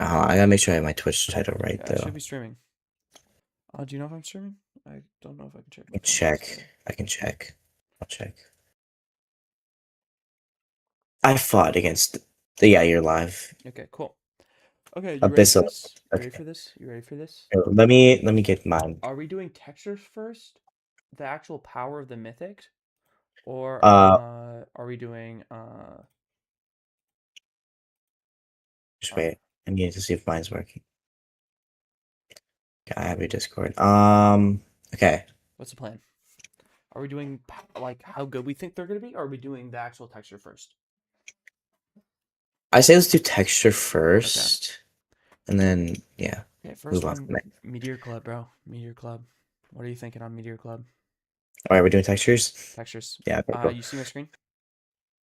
I gotta make sure I have my Twitch title right Yeah, I should though. be streaming. Do you know if I'm streaming? I don't know if I can check my phone. Check. I can check. I'll check. I fought against yeah, you're live. Okay, cool. Okay, you ready for Abyssal. this? You ready Okay. for this? You ready for this? Let me get mine. Are we doing textures first? The actual power of the mythic? Or Uh are we doing just uh wait. I need to see if mine's working. Okay, I have your Discord. Okay. what's the plan? Are we doing like how good we think they're gonna be, or are we doing the actual texture first? I say let's do texture Okay. first. And then yeah, Okay, move first on from one, there. Meteor Club, bro. Meteor Club. What are you thinking on Meteor Club? Alright, we're doing textures? Textures. Yeah, okay, cool. You see my screen?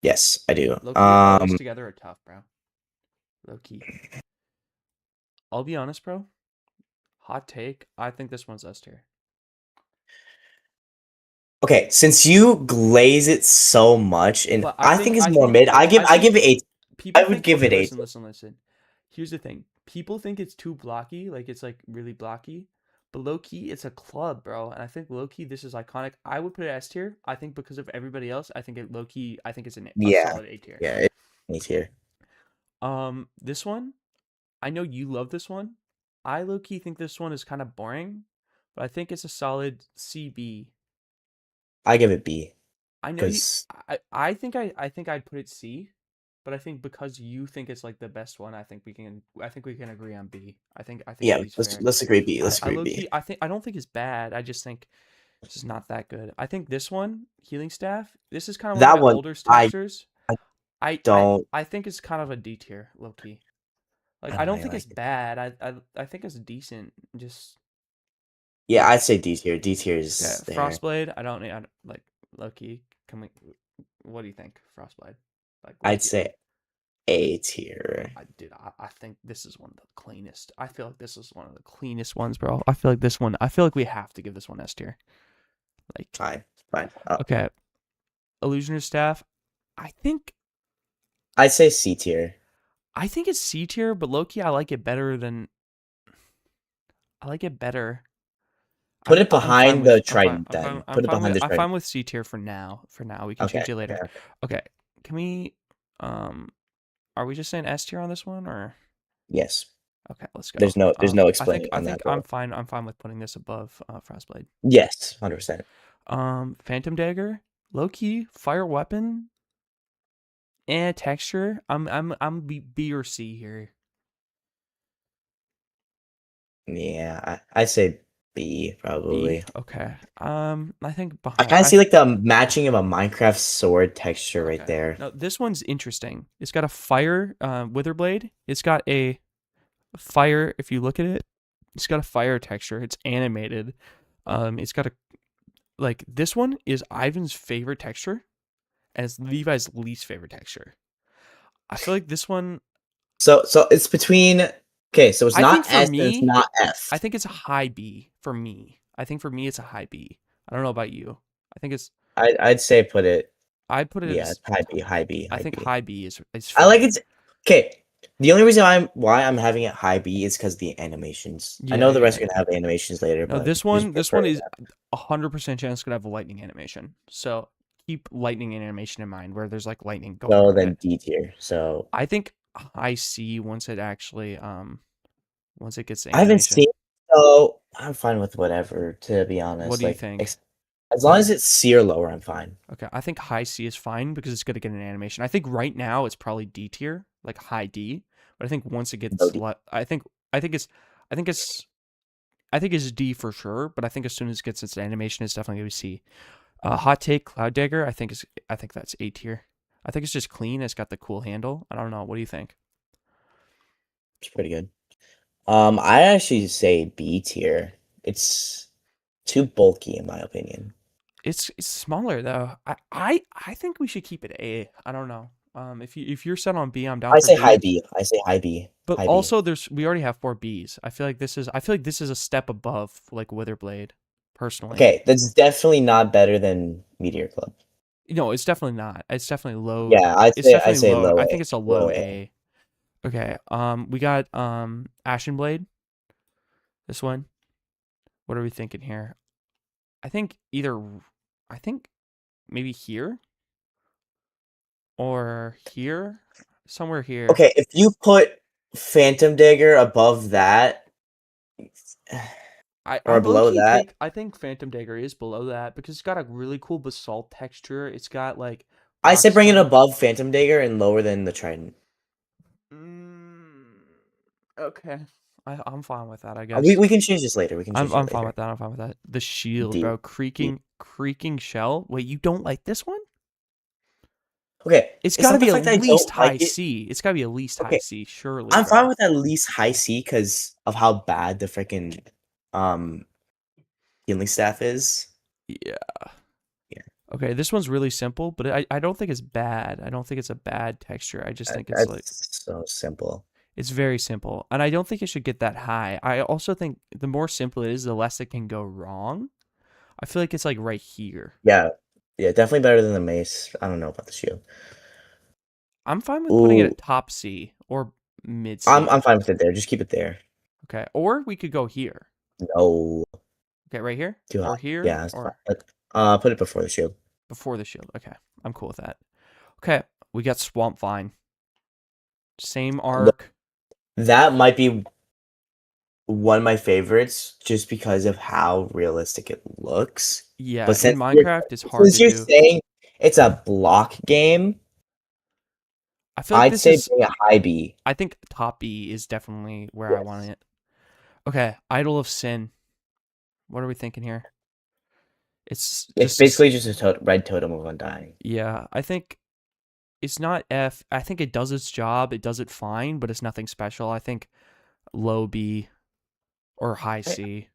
Yes, I do. Low key, all these together are tough, bro. Low key. I'll be honest, bro. Hot take. I think this one's S tier. Okay, since you glaze it so much, and But I I think think it's I more think mid. I give it eight. people I would think give okay, it eight. listen. Here's the thing. People think it's too blocky, like it's like really blocky. But low key, it's a club, bro. And I think low key, this is iconic. I would put it S tier. I think because of everybody else, I think it low key. I think it's a Yeah, solid A tier. yeah, it's me tier. This one, I know you love this one. I low key think this one is kind of boring, but I think it's a solid CB. I give it B I know you. because I think I'd put it C, but I think because you think it's like the best one, I think we can agree on B. I think yeah, B's let's fair. let's agree B. Let's I agree low B. key I don't think it's bad. I just think it's just not that good. I think this one, Healing Staff, this is kind of one of That my one older I textures. I don't I think it's kind of a D tier, low key. Like I I don't don't really think it's like it. bad. I think it's decent. Just Yeah, I'd say D tier. D tier okay. is there. Frostblade, I don't like low key. Can we? What do you think, Frostblade? Like low I'd key. say A tier. I think this is one of the cleanest. I feel like this is one of the cleanest ones, bro. I feel like this one. I feel like we have to give this one S tier. Like, Fine, fine. okay, Illusioner Staff. I think I'd say C tier. I think it's C tier, but low key, I like it better than I like it better. Put it I'm fine behind with the Trident then. Put it behind the I'm fine Trident. with C tier for now. For now, we can Okay, change it later. okay, okay. Okay, can we? Um, are we just saying S tier on this one, or Yes. okay, let's go. There's no explaining on that, I'm bro. fine. I'm fine with putting this above Frostblade. Yes, 100%. Phantom Dagger, low key, fire weapon, and texture. I'm B or C here. Yeah, I'd say B B. probably. Okay. I think I behind. kind of see like the matching of a Minecraft sword texture right Okay. there. Now this one's interesting. It's got a fire wither blade. It's got a fire. If you look at it, it's got a fire texture. It's animated. It's got a like this one is Ivan's favorite texture, and it's Levi's least favorite texture. I feel like this one. So it's between. Okay, so it's I think not for S and it's me, not F. I think it's a high B for me. I think for me, it's a high B. I don't know about you. I think it's. I'd say put it. I put it Yeah, as. it's high B, high B, I high think B. high B is I like fair. it. Okay, the only reason why I'm having it high B is because the animations. I Yeah, know the yeah, rest are gonna yeah. have animations later, No, but just this prefer one is that. 100% chance gonna have a lightning animation. So keep lightning animation in mind, where there's like lightning going So around then it. D tier. So I think high C once it actually once it gets the I haven't seen. animation. So I'm fine with whatever. To be What honest, do you like think? as long as it's C or lower, I'm fine. Okay, I think high C is fine because it's gonna get an animation. I think right now it's probably D tier, like high D. But I think once it Low gets, D. I think it's, I think it's, I think it's D for sure. But I think as soon as it gets its animation, it's definitely gonna be C. Hot take, Cloud Dagger. I think that's A tier. I think it's just clean. It's got the cool handle. I don't know. What do you think? It's pretty good. I actually say B tier. It's too bulky in my opinion. It's smaller though. I think we should keep it A. I don't know. If you're set on B, I'm down I for say high B. B. I say high B. But High B. also, we already have four Bs. I feel like this is a step above like Witherblade, personally. Okay, that's definitely not better than Meteor Club. No, it's definitely not. It's definitely low. Yeah, It's I'd definitely say low. low I A. think it's a low Low A. A. Okay. We got Ashen Blade. This one. What are we thinking here? I think either. I think maybe here or here, somewhere here. Okay, if you put Phantom Dagger above that I or low below key that, think Phantom Dagger is below that because it's got a really cool basalt texture. It's got like I rock said bring it stone. above Phantom Dagger and lower than the Trident. Mm, okay, I'm fine with that. I We guess we can change this later. We can change it I'm fine later. with that. I'm fine with that. The shield, D. bro, creaking shell. Wait, you don't like this one? Okay, It's it's got to not be the at fact that I least don't like high it. C. It's got to be at least high Okay, C, surely, I'm fine bro. with at least high C because of how bad the freaking um healing staff is. Yeah. Yeah, Okay, this one's really simple, but I don't think it's bad. I don't think it's a bad texture. I just think it's like that's so simple. it's very simple. And I don't think it should get that high. I also think the more simple it is, the less it can go wrong. I feel like it's like right here. Yeah, yeah, definitely better than the mace. I don't know about the shield. I'm fine with putting it Ooh, at top C or mid I'm C. I'm fine with it there. Just keep it there. Okay. Or we could go here. No, Okay, right here? too high. Or here? Yeah, it's fine. Or Put it before the shield. before the shield. Okay. I'm cool with that. Okay. We got Swamp Vine. Same Look, arc. that might be one of my favorites just because of how realistic it looks. Yeah, But in Minecraft, it's hard since to you're do. saying it's a block game, I feel like I'd this say is. bring a high B. I think top B is definitely where I want Yes. it. Okay. Idol of Sin. What are we thinking here? It's It's just. basically just a red totem of undying. Yeah, I think it's not F. I think it does its job. It does it fine, but it's nothing special. I think low B or high I, C.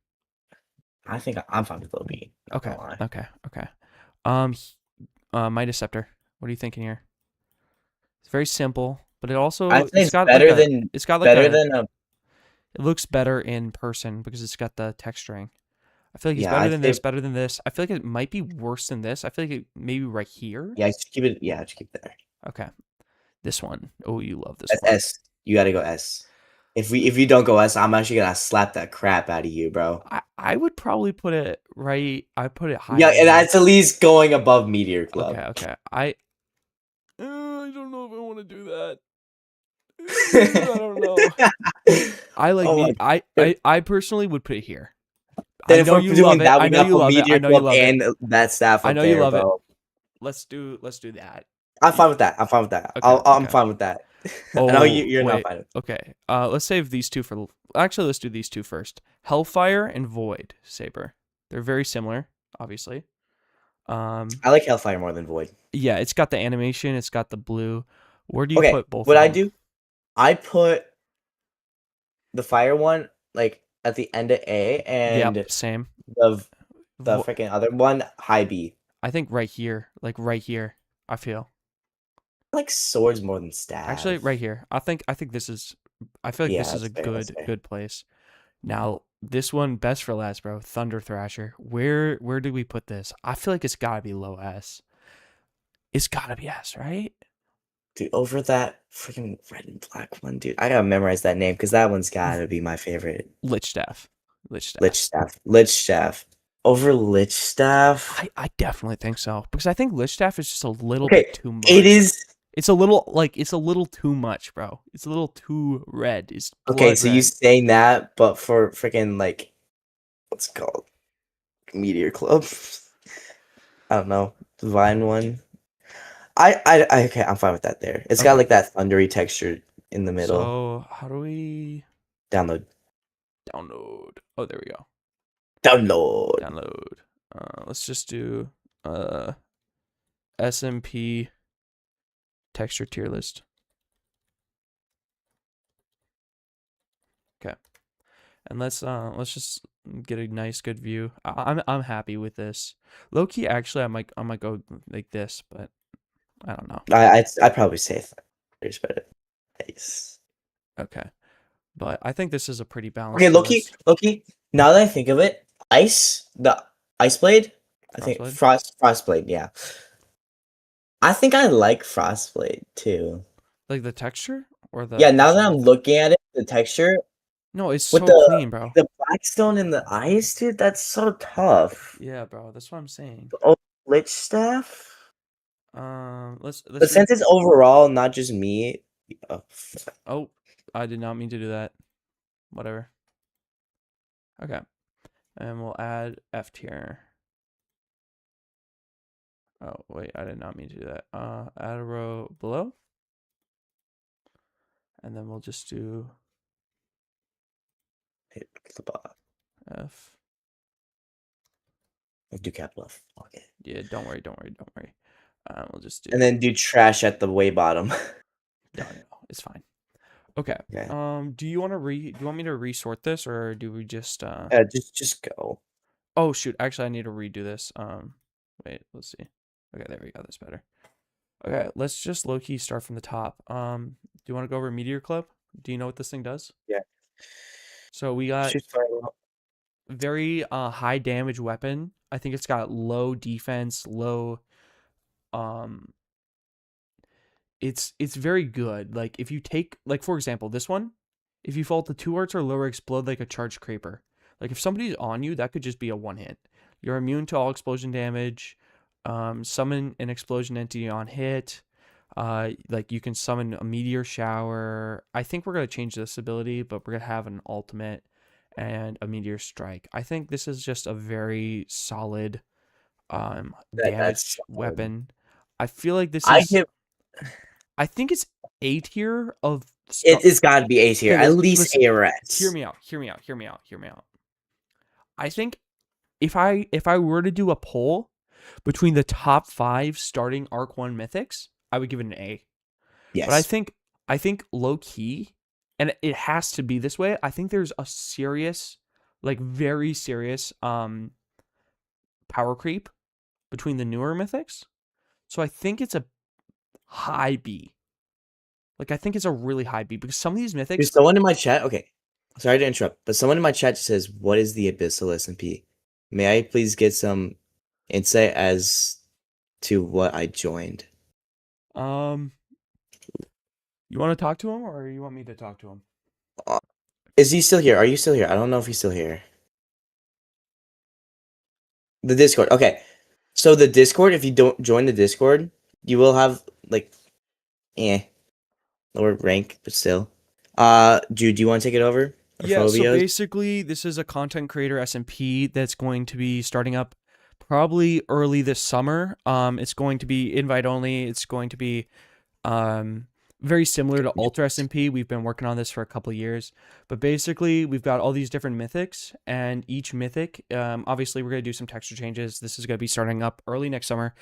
I think I'm fine with low B. Not Okay. gonna lie. Okay. Okay. Um, Midas Scepter. What are you thinking here? It's very simple, but it I'd also say it's better than it looks better in person because it's got the texturing. I feel like it's yeah. better I'd than say this, better than this. I feel like it might be worse than this. I feel like it maybe right here. yeah. Just keep it. Yeah, just keep it there. Okay. This one. Oh, you love this That's one. S. You gotta go S. If you don't go S, I'm actually gonna slap that crap out of you, bro. I would probably put it right. I put it Yeah, higher and than. that's at least going above Meteor Okay, Club. okay. I don't know if I want to do that. I don't know. I like Oh my me. god. I personally would put it here. Then I if know we're you love doing it. that, I we know gotta you put love it. I Meteor know you Club love it. and that staff I up know you there, love it. bro. Let's do that. I'm fine with that. I'm fine with that. Okay, I'm okay. fine with that. I know Oh, you're not wait. fine with Okay. Let's save these two for. Actually, let's do these two first. Hellfire and Void Saber. They're very similar, obviously. I like Hellfire more than Void. Yeah, it's got the animation. It's got the blue. Where do you Okay, put both what of I them? do, I put the fire one like at the end of A and Yep, same. the the Vo- freaking other one high B. I think right here, like right here. I feel I like swords more than actually staff. right here. I think this is. I feel like Yeah, this is that's a fair. That's fair. good place. Now this one best for last, bro. Thunder Thrasher. Where do we put this? I feel like it's gotta be low S. It's gotta be S, right? Dude, over that freaking red and black one, dude. I gotta memorize that name because that one's gotta be my favorite. Lich Staff. Lich Lich Staff. staff. Lich staff. Over Lich staff. I definitely think so because I think Lich Staff is just a little Okay, bit too it much. is It's a little too much, bro. It's a little too red. It's okay. blood So you red. saying that, but for freaking like what's it called Meteor Club? I don't know, Divine one. Okay, I'm fine with that. There, it's got Okay. like that thundery texture in the middle. So how do we Download, download? Oh, there we go. download. Download. Let's just do SMP texture tier list. Okay. And let's just get a nice good view. I'm happy with this. Low key, actually, I might go like this, but I don't know. I'd probably say thunder's better. Nice. Okay, but I think this is a pretty Okay, balanced tier Loki, list. Loki. Now that I think of it, the ice blade. I think Frostblade, frostblade. Yeah, I think I like frostblade too. like the texture. or the Yeah, now that ocean I'm mythic. looking at it, the texture No, it's with so clean, bro. the blackstone and the ice, dude, that's so tough. Yeah, bro. That's what I'm saying. Oh, lich staff. Let's But read. since it's overall, not just me. Oh, Oh, I did not mean to do that. Whatever. Okay, and we'll add F tier. Oh wait, I did not mean to do that. Add a row below, and then we'll just do hit the bottom. F. Do capital F. Okay. Yeah, don't worry, don't worry, don't worry. We'll just And do. then do trash at the way bottom. No, it's fine. Okay. Okay. Do you want to do you want me to resort this, or do we just Just go. Oh shoot, actually I need to redo this. Wait, let's see. Okay, there we go. That's better. Okay, let's just low key start from the top. Do you want to go over Meteor Club? Do you know what this thing does? Yeah. So we got Shoot fireball. very high damage weapon. I think it's got low defense, low um it's very good. Like if you take, like for example, this one, if you fall to 2 hearts or lower, explode like a charged creeper. Like if somebody's on you, that could just be a one hit. You're immune to all explosion damage. Summon an explosion entity on hit. Like you can summon a meteor shower. I think we're gonna change this ability, but we're gonna have an ultimate and a meteor strike. I think this is just a very solid That's damage weapon. I feel like this I is, give I think it's A tier of it. star. It's got to be A tier, Okay, at least listen. A or Hear S. me out. Hear me out. Hear me out. Hear me out. I think if I were to do a poll between the top 5 starting Arc 1 mythics, I would give it an A. But Yes. I think low key, and it has to be this way. I think there's a serious, like very serious power creep between the newer mythics. So I think it's a high B. Like I think it's a really high B because some of these mythics. There's someone in my chat. Okay, sorry to interrupt, but someone in my chat says, "What is the Abyssal SMP? May I please get some insight as to what I joined?" Um, you want to talk to him or you want me to talk to him? Uh, Is he still here? Are you still here? I don't know if he's still here. The Discord. Okay, so the Discord. If you don't join the Discord, you will have like, lower rank, but still. Jude, do you want to take it over? Or Yeah, so Phobios? basically this is a content creator SMP that's going to be starting up probably early this summer. It's going to be invite only. It's going to be very similar to Ultra SMP. We've been working on this for a couple of years, but basically we've got all these different mythics, and each mythic, obviously we're going to do some texture changes. This is going to be starting up early next summer.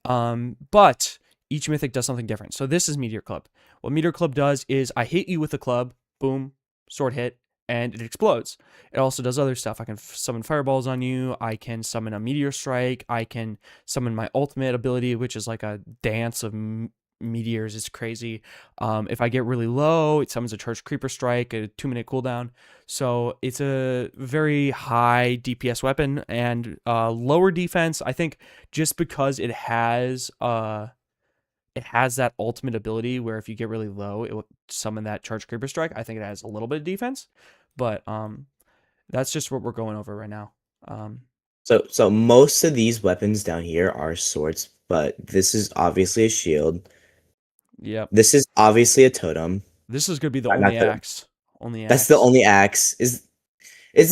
But each mythic does something different. So this is Meteor Club. What Meteor Club does is I hit you with a club, boom, sword hit, and it explodes. It also does other stuff. I can summon fireballs on you. I can summon a meteor strike. I can summon my ultimate ability, which is like a dance of meteors. It's crazy. If I get really low, it summons a charged creeper strike, a 2-minute cooldown. So it's a very high DPS weapon and lower defense. I think just because it has that ultimate ability where if you get really low, it will summon that charged creeper strike. I think it has a little bit of defense, but that's just what we're going over right now. So most of these weapons down here are swords, but this is obviously a shield. Yep. This is obviously a totem. This is gonna be the Not only totem. axe. Only That's the axe. only axe. Is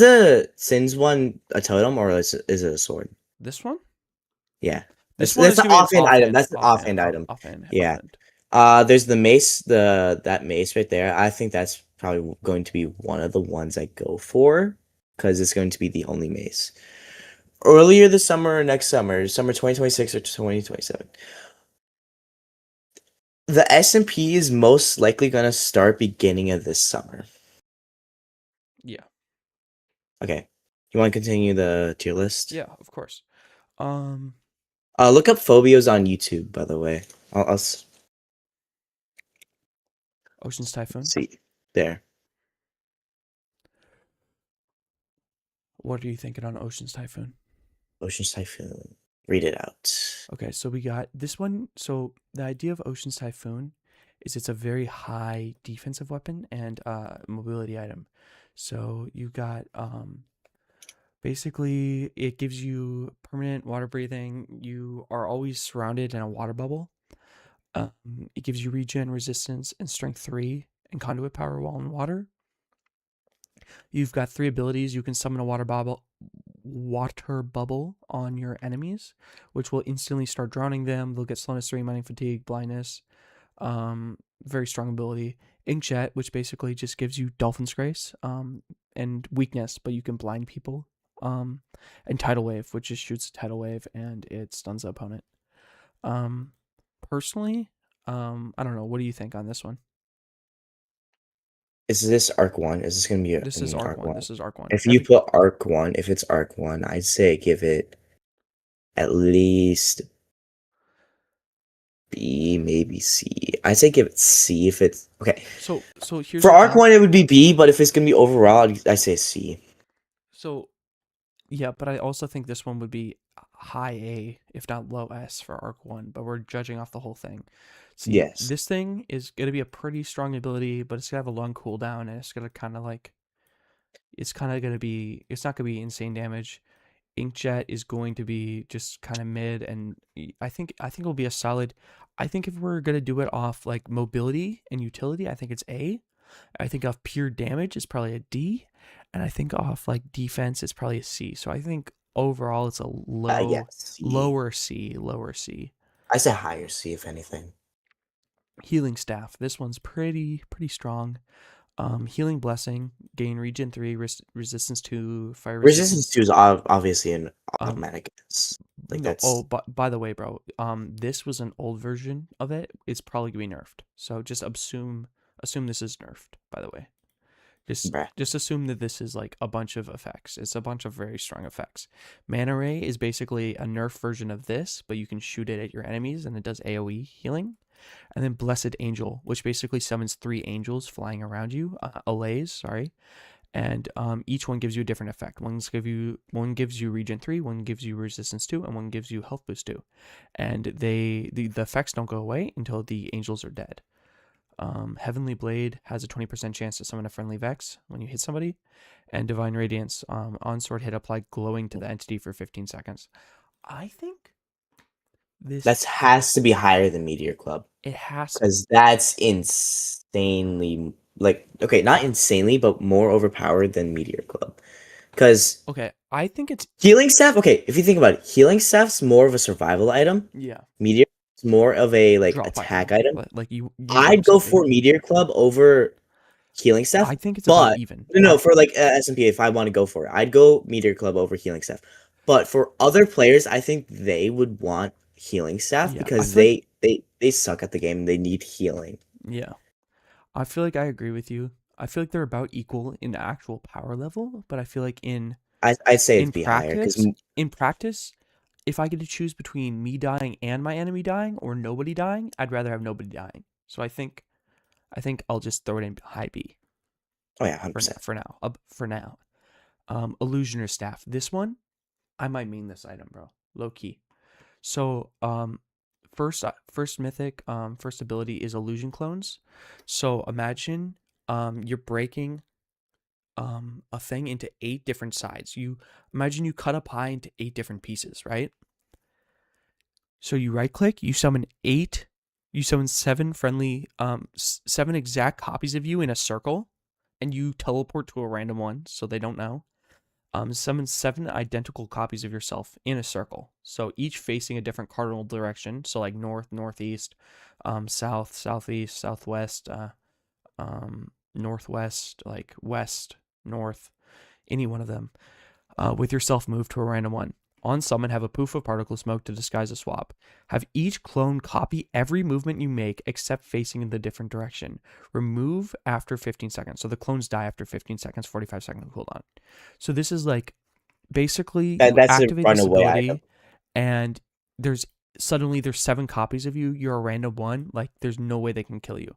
the Sins one a totem or is it a sword? This one? Yeah. This one That's is an gonna be an offhand item. That's an offhand, offhand item. offhand, Yeah. offhand. There's the mace, that mace right there. I think that's probably going to be one of the ones I go for because it's going to be the only mace. Earlier this summer or next summer, summer 2026 or 2027. The SMP is most likely going to start beginning of this summer. Yeah. Okay. You want to continue the tier list? Yeah, of course. Look up Phobios on YouTube, by the way. I'll Ocean's Typhoon. see. There. What are you thinking on Ocean's Typhoon? Ocean's Typhoon. Read it out. Okay, so we got this one. So the idea of Ocean's Typhoon is it's a very high defensive weapon and mobility item. So you got basically it gives you permanent water breathing. You are always surrounded in a water bubble. It gives you regen, resistance, and strength 3 and conduit power while in water. You've got 3 abilities. You can summon a water bubble on your enemies, which will instantly start drowning them. They'll get slowness 3, mining fatigue, blindness. Very strong ability. Inkjet, which basically just gives you Dolphin's Grace and weakness, but you can blind people. And Tidal Wave, which just shoots a tidal wave and it stuns the opponent. Personally, I don't know. What do you think on this one? Is this Arc 1? Is this going to be This is in Arc Arc 1. 1? This is Arc 1. If you put Arc 1, if it's Arc 1, I'd say give it at least B, maybe C. I'd say give it C if it's okay. So here's For the Arc thing. 1, it would be B, but if it's going to be overall, I say C. So yeah, but I also think this one would be high A, if not low S for Arc 1, but we're judging off the whole thing. See, Yes. this thing is going to be a pretty strong ability, but it's going to have a long cooldown, and it's going to kind of like, it's kind of going to be, it's not going to be insane damage. Inkjet is going to be just kind of mid, and I think it'll be a solid. I think if we're gonna do it off like mobility and utility, I think it's A. I think off pure damage is probably a D, and I think off like defense is probably a C. So I think overall it's a Yeah, C. lower C, lower C. I say higher C if anything. Healing staff. This one's pretty strong. Healing blessing, gain regen 3, resistance 2, fire Resistance resistance. 2 is obviously an Um, automatic. Like No, oh, that's but by the way, bro, this was an old version of it. It's probably gonna be nerfed. So just assume this is nerfed. By the way, bruh. just assume that this is like a bunch of effects. It's a bunch of very strong effects. Mana Ray is basically a nerf version of this, but you can shoot it at your enemies and it does AOE healing. And then Blessed Angel, which basically summons 3 angels flying around you, allays, sorry, and each one gives you a different effect. One gives you regen 3, one gives you resistance 2, and one gives you health boost 2. And the effects don't go away until the angels are dead. Heavenly Blade has a 20% chance to summon a friendly Vex when you hit somebody, and Divine Radiance on sword hit apply glowing to the entity for 15 seconds. I think this That has to be higher than Meteor Club it has because that's insanely like okay, not insanely, but more overpowered than Meteor Club. Because okay. I think it's healing staff, okay, if you think about it, healing staff's more of a survival item. yeah Meteor is more of a like drop attack item. item. Like you I'd drop go something. for Meteor Club over healing staff, I think it's about but even. no, for like SMP, if I want to go for it, I'd go Meteor Club over healing staff. But for other players, I think they would want healing staff Yeah, I because feel like they suck at the game. They need healing. yeah, I feel like I agree with you. I feel like they're about equal in actual power level, but I feel like I'd say it'd be higher because in practice, if I get to choose between me dying and my enemy dying or nobody dying, I'd rather have nobody dying. So I think I'll just throw it in high B oh yeah, 100%. for now. For now. Illusioner staff. This one, I might mean this item, bro. Low key. So, first mythic, first ability is illusion clones. So imagine, you're breaking, a thing into 8 different sides. You imagine you cut a pie into 8 different pieces, right? So you right click, you summon 7 friendly, 7 exact copies of you in a circle, and you teleport to a random one so they don't know. Summon 7 identical copies of yourself in a circle. So each facing a different cardinal direction. So like north, northeast, south, southeast, southwest, northwest, like west, north, any one of them. With yourself moved to a random one. On summon, have a poof of particle smoke to disguise a swap. Have each clone copy every movement you make except facing in the different direction. Remove after 15 seconds. So the clones die after 15 seconds, 45-second cooldown. So this is like basically you That's a activate this runaway item. ability, and there's 7 copies of you. You're a random one. Like there's no way they can kill you.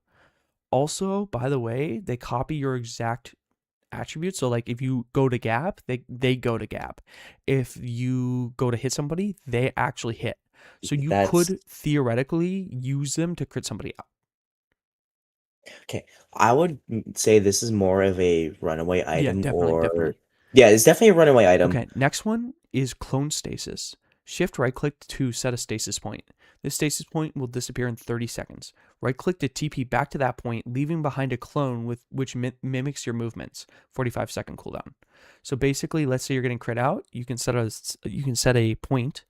Also, by the way, they copy your exact attributes. So like if you go to gap, they go to gap. If you go to hit somebody, they actually hit. So you That's could theoretically use them to crit somebody out. Okay, I would say this is more of a runaway Yeah, item, definitely, or definitely. yeah, it's definitely a runaway item. Okay, next one is clone stasis. Shift right click to set a stasis point. This stasis point will disappear in 30 seconds. Right click to TP back to that point, leaving behind a clone with which mimics your movements. 45-second cooldown. So basically, let's say you're getting crit out, you can set a point,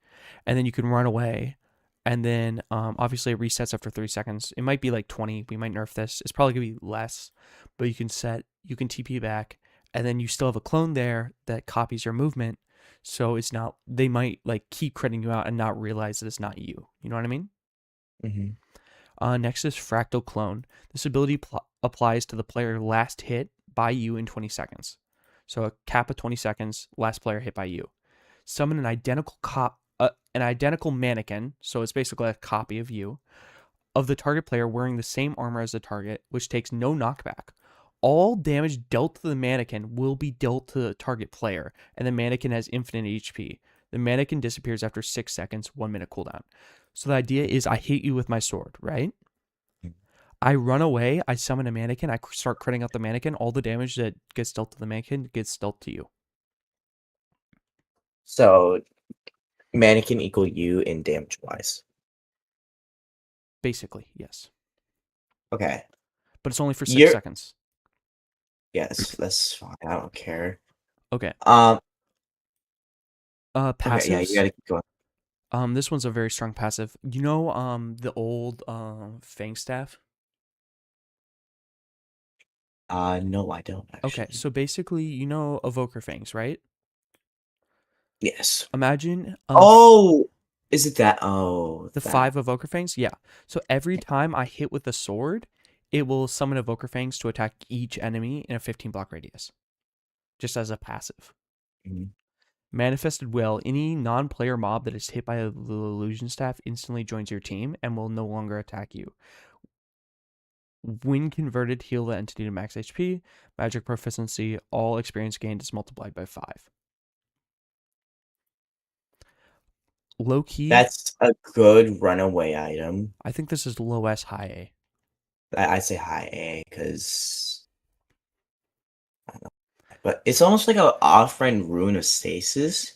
and then you can run away, and then obviously it resets after 30 seconds. It might be like 20. We might nerf this. It's probably gonna be less, but you can TP back, and then you still have a clone there that copies your movement. So it's not, they might like keep critting you out and not realize that it's not you. You know what I mean? Hmm. Next is Fractal Clone. This ability applies to the player last hit by you in 20 seconds. So a cap of 20 seconds, last player hit by you. Summon an identical mannequin, so it's basically a copy of you, of the target player wearing the same armor as the target, which takes no knockback. All damage dealt to the mannequin will be dealt to the target player, and the mannequin has infinite HP. The mannequin disappears after 6 seconds, 1 minute cooldown. So the idea is I hit you with my sword, right? I run away, I summon a mannequin, I start critting out the mannequin. All the damage that gets dealt to the mannequin gets dealt to you. So mannequin equal you in damage wise. Basically, yes. Okay, But it's only for 6 you're seconds. yes, that's fine. I don't care. Okay. Um. Okay, yeah, you Passives. gotta keep going. This one's a very strong passive. You know, the old Fang staff. No, I don't Okay, actually. so basically, you know Evoker Fangs, right? Yes. Imagine Oh, is it that? Oh, the that. 5 Evoker Fangs. Yeah. So every time I hit with a sword, it will summon Evoker Fangs to attack each enemy in a 15 block radius, just as a passive. Mhm. Manifested Will. Any non-player mob that is hit by the illusion staff instantly joins your team and will no longer attack you. When converted, heal the entity to max HP. Magic proficiency. All experience gained is multiplied by 5. Low key, That's a good runaway item. I think this is low S, high A. I say high A because I don't know, but it's almost like a off-brand rune of stasis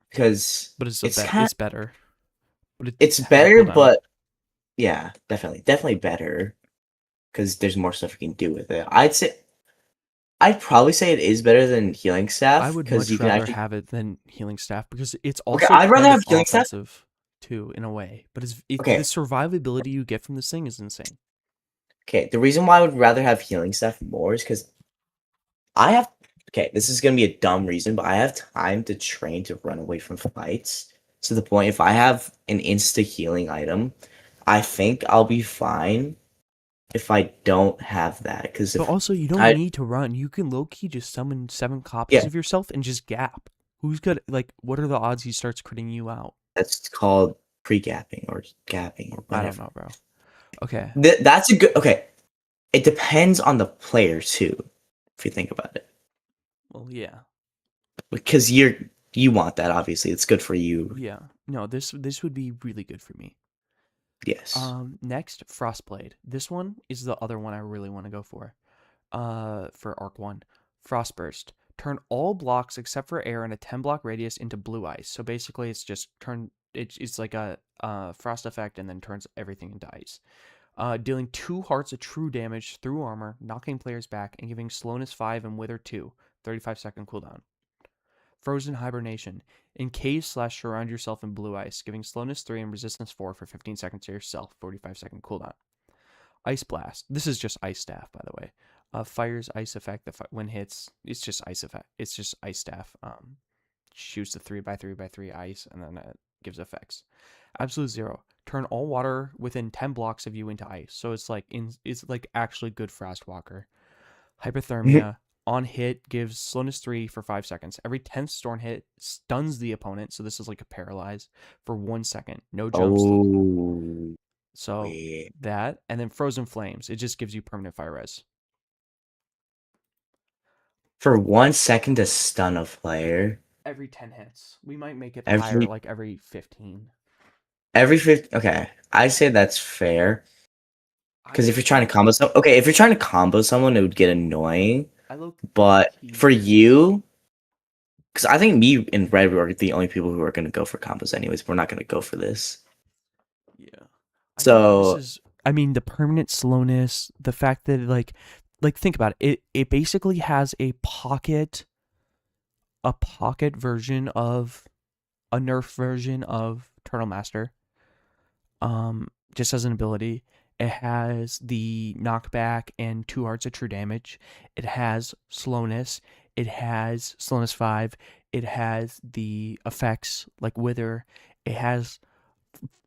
because But it's it's kind it's better. But it's it's high better, cooldown. but yeah, definitely better because there's more stuff you can do with it. I'd probably say it is better than healing I staff would because you much can rather actually. have it than healing staff because it's Okay, also I'd rather kind of have healing staff. offensive too in a way. But the Okay, survivability you get from this thing is insane. okay. The reason why I would rather have healing staff more is because I have. Okay, this is gonna be a dumb reason, but I have time to train to run away from fights. To the point, if I have an insta healing item, I think I'll be fine if I don't have that. Because But if also, you don't I, need to run. You can low key just summon 7 copies yeah, of yourself and just gap. Who's good? Like, what are the odds he starts critting you out? that's called pre-gapping or gapping or I don't whatever. know, bro. Okay. That's a good. Okay, it depends on the player too, if you think about it. Well, yeah. Because you want that, obviously. It's good for you. Yeah. No, this would be really good for me. Yes. Next, Frostblade. This one is the other one I really want to go for. For Arc 1. Frostburst. Turn all blocks except for air in a 10 block radius into blue ice. So basically it's just it's like a frost effect and then turns everything into ice. Dealing 2 hearts of true damage through armor, knocking players back, and giving slowness 5 and wither 2. 35-second cooldown. Frozen Hibernation. Encase/surround yourself in blue ice, giving slowness 3 and resistance 4 for 15 seconds to yourself. 45-second cooldown. Ice Blast. This is just Ice Staff, by the way. Fires ice effect that when hits. It's just ice effect. It's just Ice Staff. Shoots the 3x3x3 ice and then it gives effects. Absolute Zero. Turn all water within 10 blocks of you into ice. So it's like actually good Frostwalker. Hypothermia. On hit gives slowness 3 for 5 seconds. Every 10th storm hit stuns the opponent. So this is like a paralyze for 1 second. No jumps. Oh, So wait. that. And then Frozen Flames. It just gives you permanent fire res. For 1 second to stun a player. Every 10 hits. We might make it higher, Every like every 15. every 50. Okay, I say that's fair. I Because if low you're trying key, to combo some, okay, if you're trying to combo someone, it would get annoying. I low But key. for you, because I think me and Red were the only people who are going to go for combos anyways. We're not going to go for this. Yeah. I think this So is I mean the permanent slowness, the fact that like think about it. It basically has a pocket version of a nerf version of Turtle Master. Just as an ability. It has the knockback and 2 hearts of true damage. It has slowness. It has slowness 5. It has the effects like Wither. It has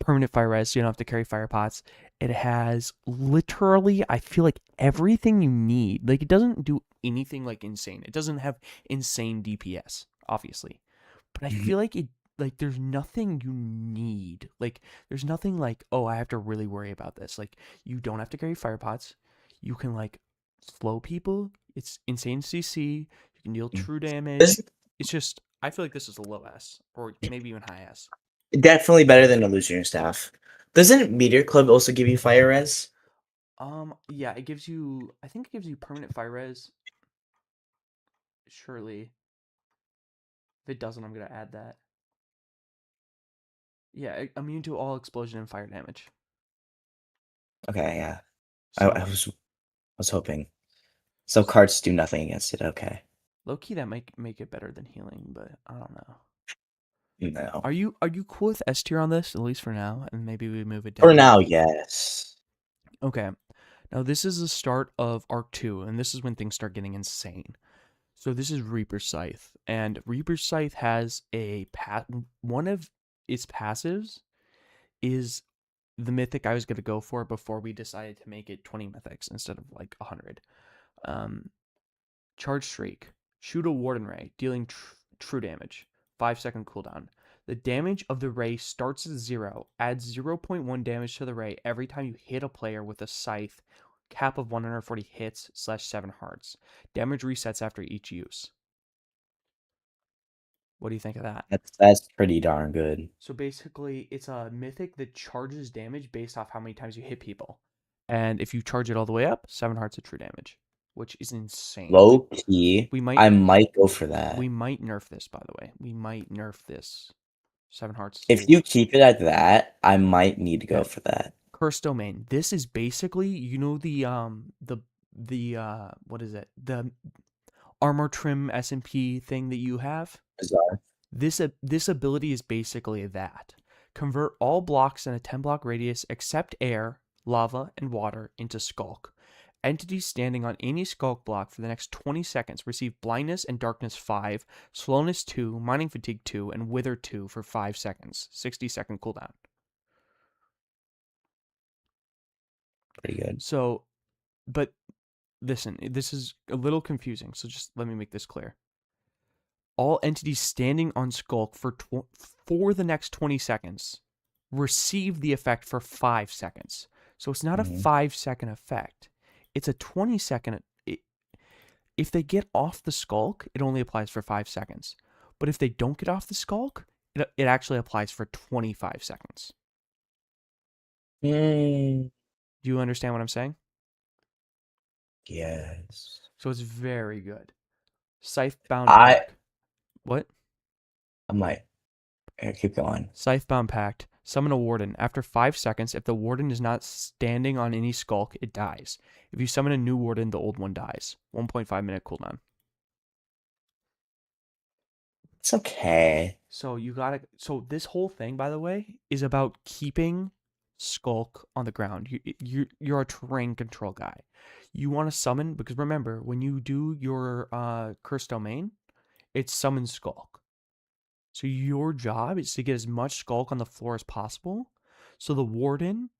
permanent fire res, so you don't have to carry fire pots. It has literally, I feel like everything you need. Like it doesn't do anything like insane. It doesn't have insane DPS, obviously, but I mhm. feel like there's nothing you need. Like there's nothing like, oh, I have to really worry about this. Like you don't have to carry fire pots. You can like slow people. It's insane CC. You can deal true This damage. It's just I feel like this is a low S or maybe even high S. is definitely better than illusionary staff. Doesn't Meteor Club also give you fire res? Yeah, it gives you. I think it gives you permanent fire res. Surely, if it doesn't, I'm gonna add that. Yeah, immune to all explosion and fire damage. Okay, yeah. I So was hoping. So cards do nothing against it. Okay. low key, that might make it better than healing, but I don't know. No. Are you cool with S tier on this at least for now, and maybe we move it For down? now, yes. Okay. Now this is the start of Arc 2, and this is when things start getting insane. So this is Reaper Scythe, and Reaper Scythe has one of its passives is the mythic I was going to go for before we decided to make it 20 mythics instead of like 100. Um, Charge Shriek. Shoot a Warden Ray, dealing true damage. 5-second cooldown. The damage of the ray starts at 0. Adds 0.1 damage to the ray every time you hit a player with a scythe. Cap of 140 hits slash 7 hearts. Damage resets after each use. What do you think of that? That's pretty darn good. So basically, it's a mythic that charges damage based off how many times you hit people. And if you charge it all the way up, 7 hearts of true damage, which is insane. Low key, We might I might go for that. we might nerf this, by the way. We might nerf this. 7 hearts If to you keep it at that, I might need to go okay. for that. Curse domain. This is basically, the what is it? The armor trim SMP thing that you have. Bizarre. This ability is basically that. Convert all blocks in a 10-block radius except air, lava, and water into skulk. Entities standing on any skulk block for the next 20 seconds receive blindness and darkness 5, slowness 2, mining fatigue 2, and wither 2 for 5 seconds. 60-second cooldown. Pretty good. So, but listen, this is a little confusing, so just let me make this clear. All entities standing on Skulk for the next 20 seconds receive the effect for 5 seconds. So it's not a Hmm. 5-second effect. It's a 20-second. If they get off the Skulk, it only applies for 5 seconds. But if they don't get off the Skulk, it actually applies for 25 seconds. Mm, Do you understand what I'm saying? yes. So it's very good. Scythebound I Pack. What? I might keep going. Scythebound Pact. Summon a Warden. After 5 seconds, if the Warden is not standing on any skulk, it dies. If you summon a new Warden, the old one dies. 1.5-minute cooldown. It's okay. So you gotta. So this whole thing, by the way, is about keeping Skulk on the ground. You're a terrain control guy. You want to summon because remember when you do your curse domain, it's summon Skulk. So your job is to get as much Skulk on the floor as possible. So the Warden,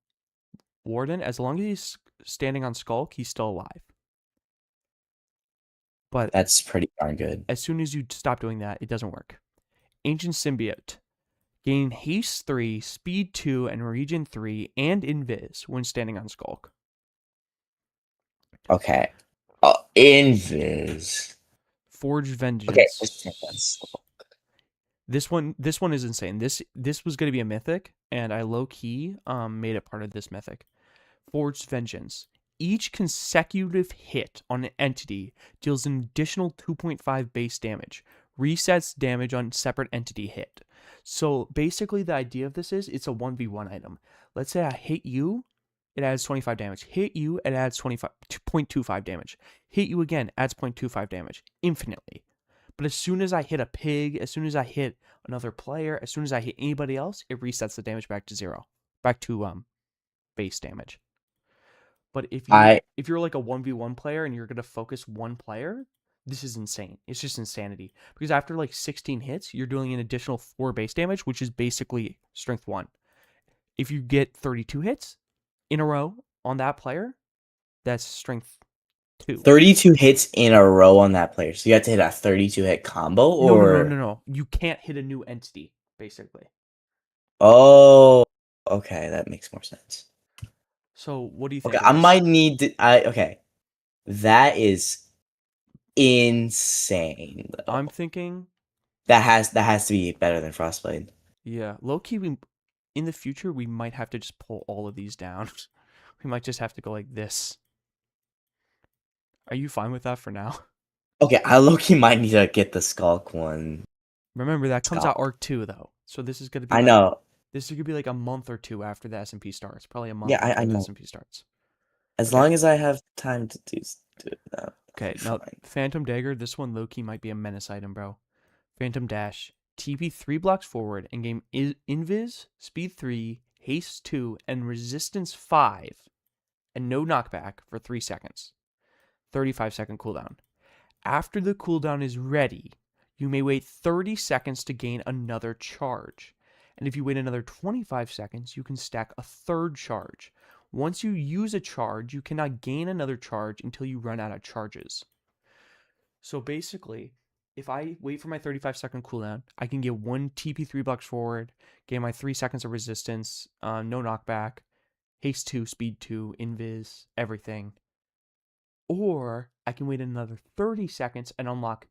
as long as he's standing on Skulk, he's still alive. But That's pretty darn good. as soon as you stop doing that, it doesn't work. Ancient Symbiote. Gain Haste 3, Speed 2, and Regen 3, and Invis when standing on Skulk. Okay. Oh, Invis. Forge Okay, let's check Vengeance. that. This one is insane. This was gonna be a mythic, and I low key made it part of this mythic. Forged Vengeance. Each consecutive hit on an entity deals an additional 2.5 base damage, resets damage on separate entity hit. So basically, the idea of this is it's a 1v1 item. Let's say I hit you, it adds 25 damage. Hit you, it adds 0.25 damage. Hit you again, adds 0.25 damage infinitely. But as soon as I hit a pig, as soon as I hit another player, as soon as I hit anybody else, it resets the damage back to zero, back to base damage. But I if you're like a 1v1 player and you're going to focus one player, this is insane. It's just insanity. Because after like 16 hits, you're doing an additional 4 base damage, which is basically strength 1. If you get 32 hits in a row on that player, that's strength 2. 32 hits in a row on that player. So you have to hit a 32 hit combo No, no, no, or no, no. You can't hit a new entity, basically. oh, okay, that makes more sense. So what do you Okay, think of I this? might need to okay. That is insane I'm though. thinking, That has to be better than Frostblade. yeah, low key, in the future, we might have to just pull all of these down. We might just have to go like this. Are you fine with that for now? Okay, I low-key might need to get the Skulk one. Remember that comes out Skulk. Arc 2 though. So this is going to be I like know. a month or two after the SMP starts. Probably a Yeah, month I after the know. SMP starts. As Okay. long as I have time to do that, I'll Okay. be Now fine. Phantom Dagger, this one low key might be a menace item, bro. Phantom Dash. TP 3 blocks forward and gain Invis, Speed 3, Haste 2, and Resistance 5, and no knockback for 3 seconds. 35-second cooldown. After the cooldown is ready, you may wait 30 seconds to gain another charge. And if you wait another 25 seconds, you can stack a third charge. Once you use a charge, you cannot gain another charge until you run out of charges. So basically, if I wait for my 35-second cooldown, I can get one TP3 blocks forward, gain my 3 seconds of resistance, no knockback, haste 2, speed 2, invis, everything. Or I can wait another 30 seconds and unlock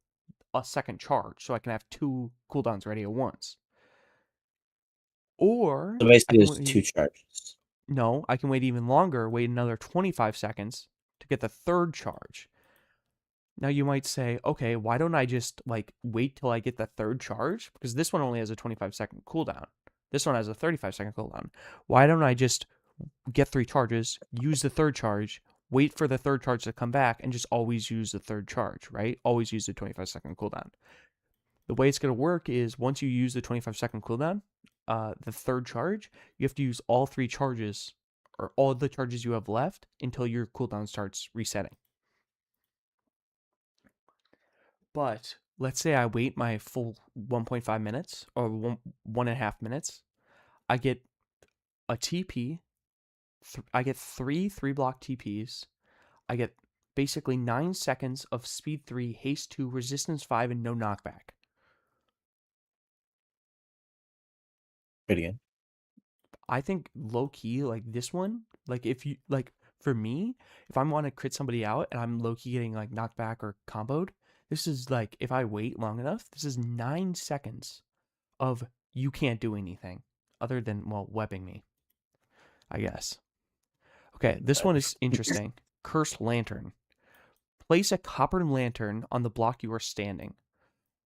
a second charge so I can have 2 cooldowns ready at once. Or So I basically, can there's two wait, charges. no, I can wait even longer, wait another 25 seconds to get the third charge. Now you might say, okay, why don't I just like wait till I get the third charge? Because this one only has a 25-second cooldown. This one has a 35-second cooldown. Why don't I just get 3 charges, use the third charge, wait for the third charge to come back, and just always use the third charge, right? Always use the 25-second cooldown. The way it's going to work is once you use the 25-second cooldown, the third charge, you have to use all 3 charges or all the charges you have left until your cooldown starts resetting. But let's say I wait my full 1.5 minutes or 1.5 minutes. I get a TP. I get 3 block TPs. I get basically 9 seconds of speed 3, haste 2, resistance 5, and no knockback. Pretty good. I think low key, like this one, like if you, like for me, if I want to crit somebody out and I'm low key getting like knocked back or comboed, this is like, if I wait long enough, this is 9 seconds of you can't do anything other than, well, webbing me, I guess. Okay, this one is interesting. Cursed Lantern. Place a copper lantern on the block you are standing.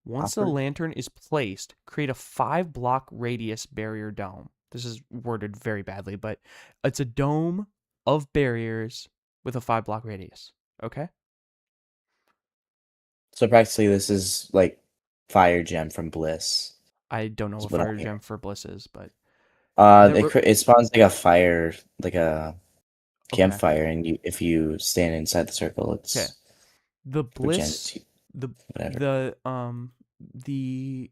Once the Hopper. lantern is placed, create a 5 block radius barrier dome. This is worded very badly, but it's a dome of barriers with a 5 block radius. Okay? So practically, this is like Fire Gem from Bliss. I don't know Is what what I'm Fire Gem hearing. for Bliss is, but that It spawns like a fire, like a okay. campfire, and if you stand inside the circle, Okay. it's The what Bliss gens the whatever. the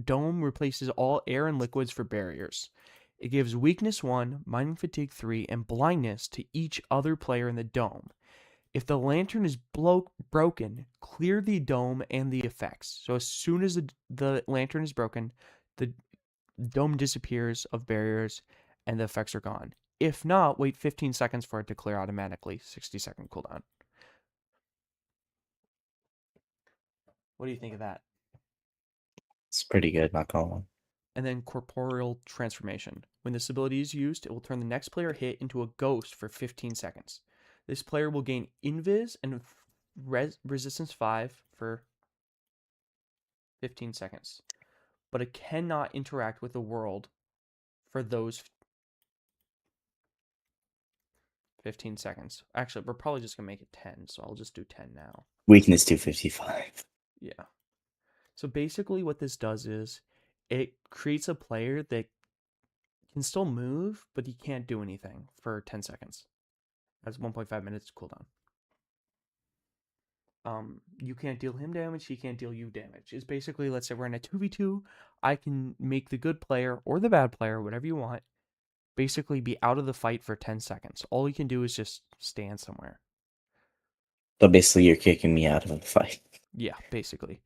dome replaces all air and liquids for barriers. It gives weakness 1, mining fatigue 3, and blindness to each other player in the dome. If the lantern is broken, clear the dome and the effects. So as soon as the lantern is broken, the dome disappears of barriers and the effects are gone. If not, wait 15 seconds for it to clear automatically. 60-second cooldown. What do you think of that? It's pretty good, not gonna lie. And then corporeal transformation. When this ability is used, it will turn the next player hit into a ghost for 15 seconds. This player will gain invis and resistance 5 for 15 seconds, but it cannot interact with the world for those 15 seconds. Actually, we're probably just going to make it 10, so I'll just do 10 now. Weakness 255. Yeah. So basically what this does is it creates a player that can still move, but he can't do anything for 10 seconds. That's 1.5 minutes cooldown. You can't deal him damage, he can't deal you damage. It's basically, let's say we're in a 2v2, I can make the good player or the bad player, whatever you want, basically be out of the fight for 10 seconds. All he can do is just stand somewhere. So basically, you're kicking me out of the fight. Yeah, basically.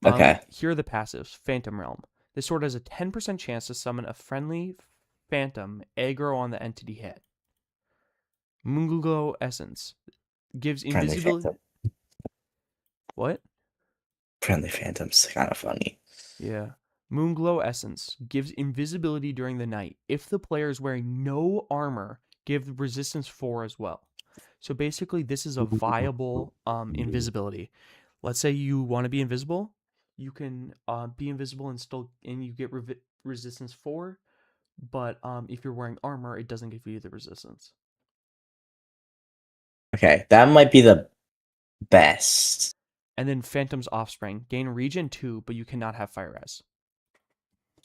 Okay. Here are the passives. Phantom Realm. This sword has a 10% chance to summon a friendly phantom aggro on the entity hit. Moonglow Essence gives Friendly invisibility. Phantom. What? Friendly Phantom's kind of funny. Yeah. Moonglow Essence gives invisibility during the night. If the player is wearing no armor, give resistance 4 as well. So basically, this is a viable invisibility. Let's say you want to be invisible, you can be invisible and you get resistance 4. But if you're wearing armor, it doesn't give you the resistance. Okay, that might be the best. And then Phantom's Offspring gain regen 2, but you cannot have fire res.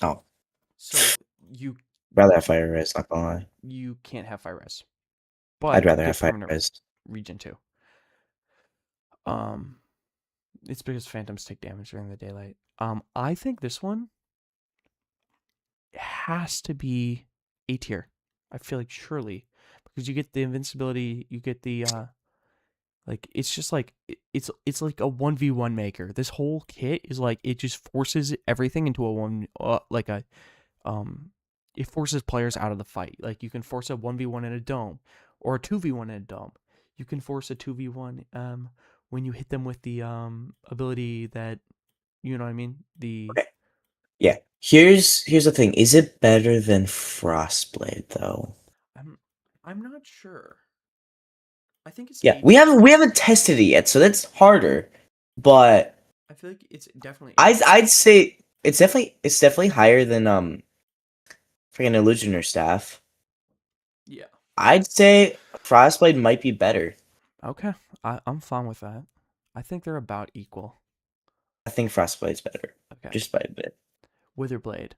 Oh, So you rather have fire res, not gonna lie. you can't have fire res, I'd but you rather have get fire permanent res. regen 2. Um, it's because Phantoms take damage during the daylight. I think this one has to be A tier. I feel like surely because you get the invincibility, you get the like it's just like it's like a 1v1 maker. This whole kit is like it just forces everything into a one like a it forces players out of the fight. Like you can force a 1v1 in a dome or a 2v1 in a dome. You can force a 2v1 when you hit them with the ability that you know what I mean? The Okay. Yeah. Here's the thing. Is it better than Frostblade though? I'm I'm not sure. I think it's Yeah, A we tier. haven't tested it yet, so that's harder. But I feel like it's definitely A I'd tier. I'd say it's definitely higher than freaking Illusioner Staff. Yeah. I'd say Frostblade might be better. Okay. I'm fine with that. I think they're about equal. I think Frostblade's better, Okay. just by a bit. Witherblade.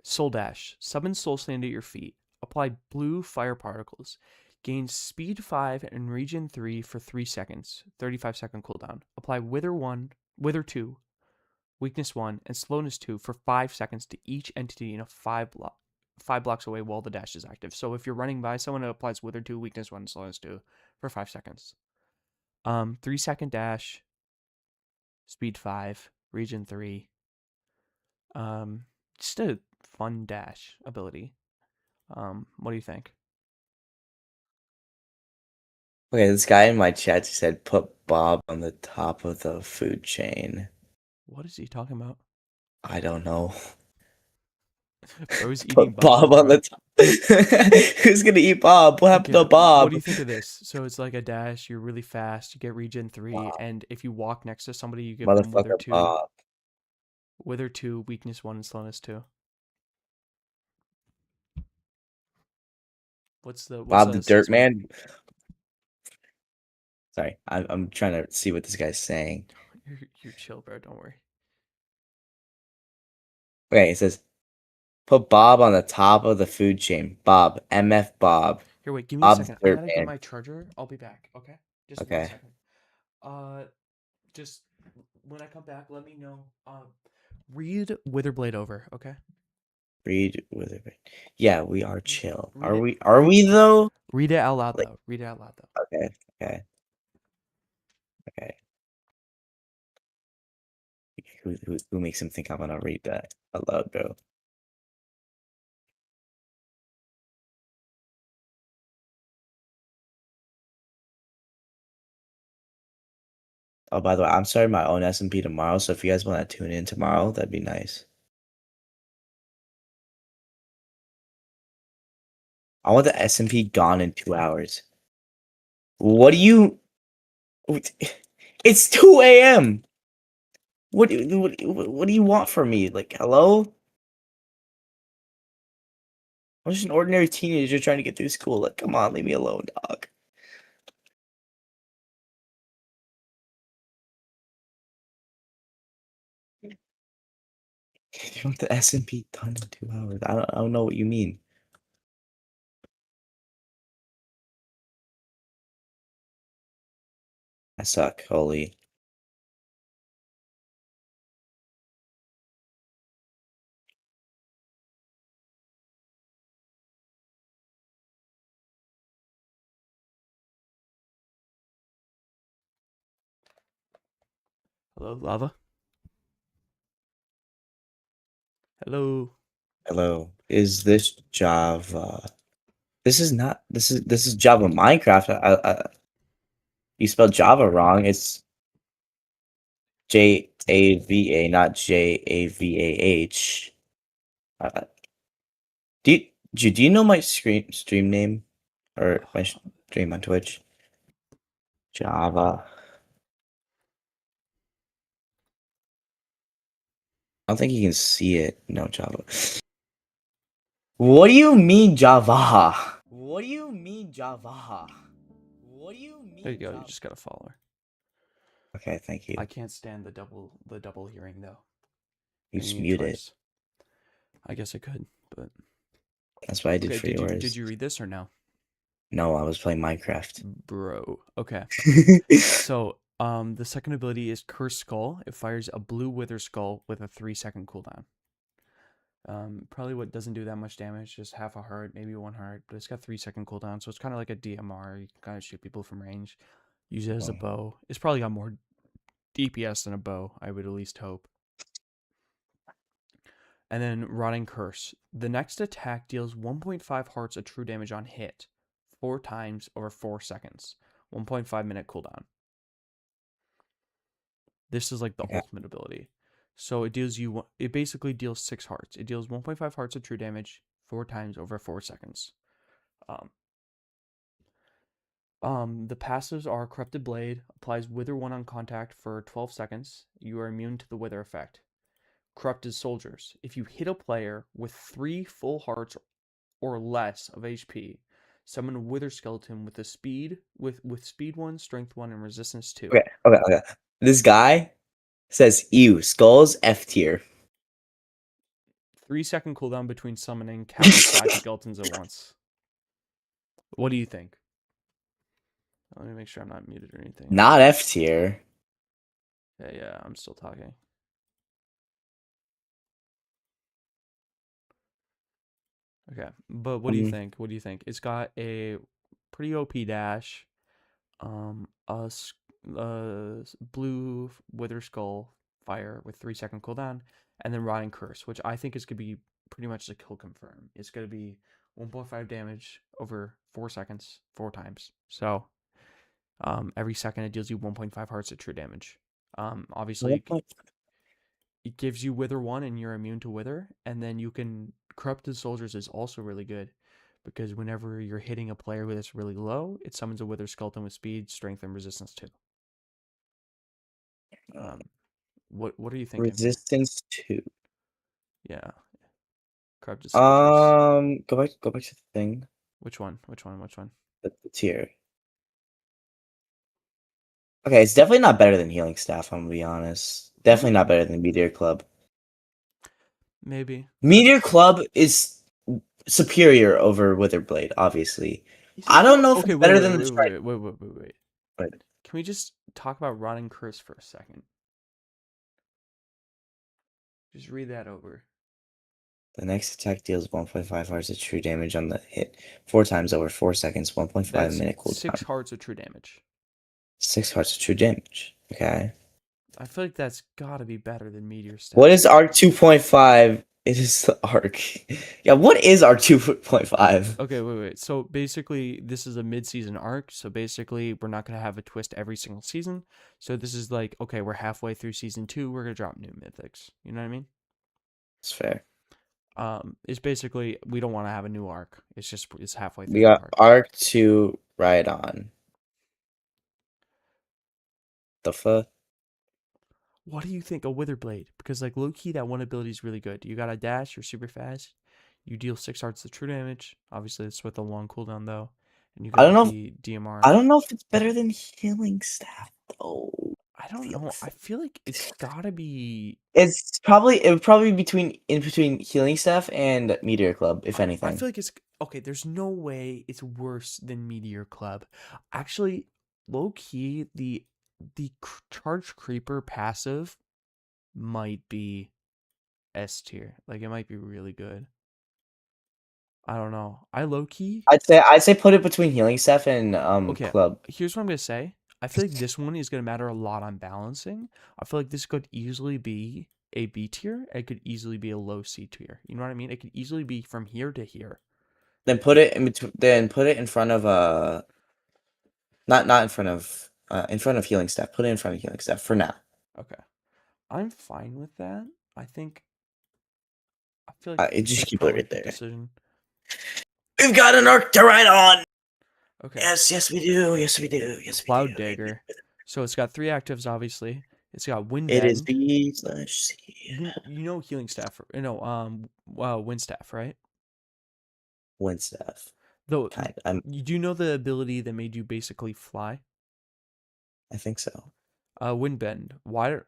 Soul Dash. Summon Soul Sand at your feet. Apply blue fire particles. Gain speed 5 and regen 3 for 3 seconds. 35-second cooldown. Apply Wither 2, weakness 1, and slowness 2 for 5 seconds to each entity in a 5 blocks away while the dash is active. So if you're running by someone, it applies Wither 2, weakness 1, and slowness 2 for 5 seconds. 3-second dash, speed 5, regen 3. Just a fun dash ability. What do you think? Okay, this guy in my chat said put Bob on the top of the food chain. What is he talking about? I don't know. Bro's eating Put Bob, Bob on bro. the top. Who's gonna eat Bob? What happened Okay, to what do Bob? you think of this? So it's like a dash, you're really fast, you get regen 3, Bob, and if you walk next to somebody, you give them motherfucker Bob. Wither 2, weakness 1, and slowness 2. What's Bob the the Dirt assessment? Man. Sorry, I'm trying to see what this guy's saying. You're chill, bro, don't worry. Okay, it says put Bob on the top of the food chain. Bob, MF Bob. Here, wait, give me a Bob the second. I Dirt gotta get Man. my charger. I'll be back, okay? Just 1 Okay. second. Uh, just when I come back, let me know. Read Witherblade over, okay? Read with it. Yeah, we are chill. Read Are it. we? Are we though? Read it out loud Like, though. Read it out loud though. okay, okay, okay. Who makes him think I'm gonna read that aloud, bro? Oh, by the way, I'm starting my own SMP tomorrow, so if you guys want to tune in tomorrow, that'd be nice. I want the SMP gone in 2 hours. What do you? It's 2 a.m. What do you want from me? Like, hello? I'm just an ordinary teenager trying to get through school. Like, come on, leave me alone, dog. You want the SMP done in 2 hours? I don't know what you mean. I suck. Holy. Hello, lava. Hello. Hello. Is this Java? This is not. This is Java Minecraft. You spelled Java wrong. It's Java, not Javah. Uh, do you know my stream name or my stream on Twitch? Java. I don't think you can see it. No Java. What do you mean Java? What do you mean Java? What do you There you mean go. You Java? just gotta follow her. Okay, thank you. I can't stand the double hearing though. You Hearing just you mute it. twice. I guess I could, but That's what I did okay. for Did yours. you read this or no? No, I was playing Minecraft. Bro. Okay. So, the second ability is Curse Skull. It fires a blue Wither Skull with a 3-second cooldown. Probably what doesn't do that much damage, just half a heart, maybe 1 heart, but it's got 3-second cooldown, so it's kind of like a DMR. You can kind of shoot people from range. Use it as a bow. It's probably got more DPS than a bow, I would at least hope. And then Rotting Curse. The next attack deals 1.5 hearts of true damage on hit, 4 times over 4 seconds. 1.5 minute cooldown. This is like the Okay. ultimate ability. So it basically deals 6 hearts. It deals 1.5 hearts of true damage 4 times over 4 seconds. The passives are Corrupted Blade, applies Wither 1 on contact for 12 seconds. You are immune to the Wither effect. Corrupted Soldiers. If you hit a player with 3 full hearts or less of HP, summon a Wither Skeleton with speed 1, strength 1, and resistance 2. Okay. This guy says, "Ew, skulls F tier." 3-second cooldown between summoning countless 5 skeletons at once. What do you think? Let me make sure I'm not muted or anything. Not F tier. Yeah, I'm still talking. Okay, but what do you think? What do you think? It's got a pretty OP dash, blue Wither Skull fire with 3-second cooldown, and then Rotting Curse, which I think is gonna be pretty much the kill confirm. It's gonna be 1.5 damage over 4 seconds, 4 times. So, every second it deals you 1.5 hearts of true damage. Obviously, it gives you Wither 1 and you're immune to Wither, and then you can Corrupted Soldiers is also really good because whenever you're hitting a player that's really low, it summons a Wither Skeleton with speed, strength, and resistance 2. What are you thinking? Resistance 2. Yeah, Corrupted Soldiers. Go back to the thing. Which one? Which one? Which one? The tier. Okay, it's definitely not better than Healing Staff, I'm gonna be honest. Definitely not better than Meteor Club. Maybe. Meteor Club is superior over Witherblade, obviously. Is I it don't though? know if Okay, it's wait, better wait, than the wait, Strike, wait, wait, wait, wait, wait. but Can we just talk about Rotting Curse for a second? Just read that over. the next attack deals 1.5 hearts of true damage on the hit 4 times over 4 seconds, 1.5 That's minute 6 cooldown. hearts of true damage. 6 hearts of true damage. Okay. I feel like that's gotta be better than Meteor What Staff. is Arc 2.5? It is the Arc. Yeah, what is Arc 2.5? Okay, wait. So basically, this is a mid-season arc. So basically, we're not gonna have a twist every single season. So this is like, okay, we're halfway through season 2. We're gonna drop new mythics. You know what I mean? It's fair. It's basically we don't want to have a new arc. It's halfway We through the got park. Arc to ride on. The fuck? What do you think of Witherblade? Because like low key, that one ability is really good. You got a dash, you're super fast. You deal 6 hearts of true damage. Obviously, it's with a long cooldown though, and you I don't got know. If, the DMR. I don't know if it's better than healing staff though. I I don't feel know. I feel like it's gotta be. it would probably be in between healing staff and Meteor Club, if I anything. feel like it's okay. There's no way it's worse than Meteor Club. Actually, low key, the charge creeper passive might be S tier. Like it might be really good. I don't know. I low key I'd say put it between healing staff and okay. club. Here's what I'm gonna say. I feel like this one is gonna matter a lot on balancing. I feel like this could easily be a B tier. It could easily be a low C tier. You know what I mean? It could easily be from here to here. Then put it in between. Then put it in front of not in front of healing staff. Put it in front of healing staff for now. Okay. I'm fine with that. I think I feel like Just that's keep it probably a right good there. decision. We've got an arc to ride on. Okay. Yes, we do. Yes, we do. Yes, we Cloud do. Dagger. So it's got 3 actives, obviously. It's got Wind It is Bend. B/C. You know healing staff, wind staff, right? Wind staff. Though, Kind. you do know the ability that made you basically fly? I think so. Wind Bend. Why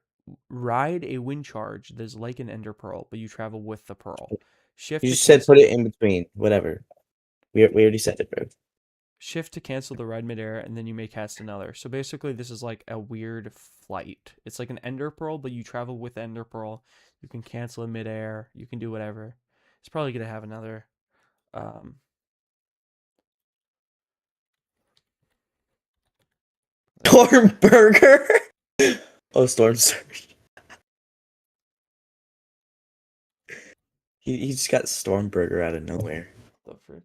ride a wind charge that is like an ender pearl, but you travel with the pearl. Shift You to just said put cancel. it in between. Whatever. We already said it, bro. Shift to cancel the ride midair, and then you may cast another. So basically, this is like a weird flight. It's like an ender pearl, but you travel with ender pearl. You can cancel in midair. You can do whatever. It's probably gonna have another. Um, Storm Burger. Oh, Storm Surge. He just got Storm Burger out of nowhere. the frick.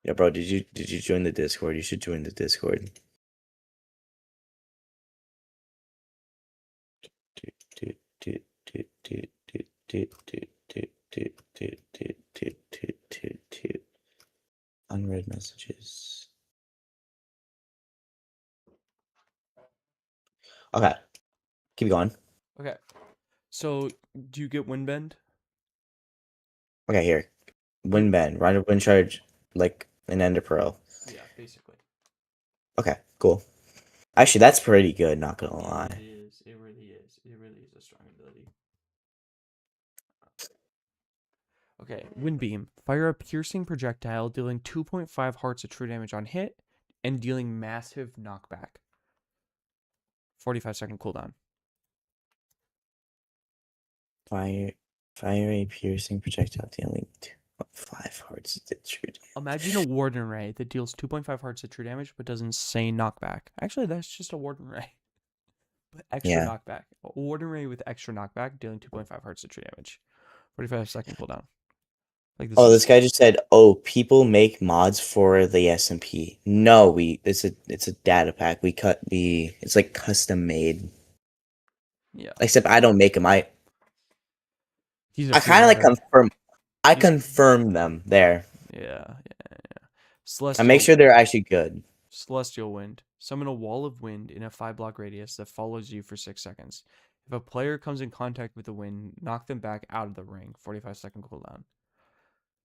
Yeah, bro. Did you join the Discord? You should join the Discord. Unread messages. Okay, keep going. Okay. So do you get wind bend? Okay, here. Wind bend, ride a wind charge like an Ender Pearl. Yeah, basically. Okay, cool. Actually, that's pretty good, not gonna It lie. is. It really is. It really is a strong ability. Okay, Wind Beam. Fire a piercing projectile, dealing 2.5 hearts of true damage on hit, and dealing massive knockback. 45-second cooldown. Fire a piercing projectile dealing 2.5 hearts of true damage. Imagine a Warden Ray that deals 2.5 hearts of true damage but does insane knockback. Actually, that's just a Warden Ray. But extra Yeah. knockback. A Warden Ray with extra knockback, dealing 2.5 hearts of true damage. 45-second cooldown. Like this Oh, is this guy just said, "Oh, people make mods for the SMP." No, it's a data pack. It's like custom made. yeah. Except I don't make them. He's a I kind of like freeloader. confirm. I He's confirm them there. yeah. I make Celestial sure they're actually good. Celestial Wind. Summon a wall of wind in a 5 block radius that follows you for 6 seconds. If a player comes in contact with the wind, knock them back out of the ring. 45-second cooldown.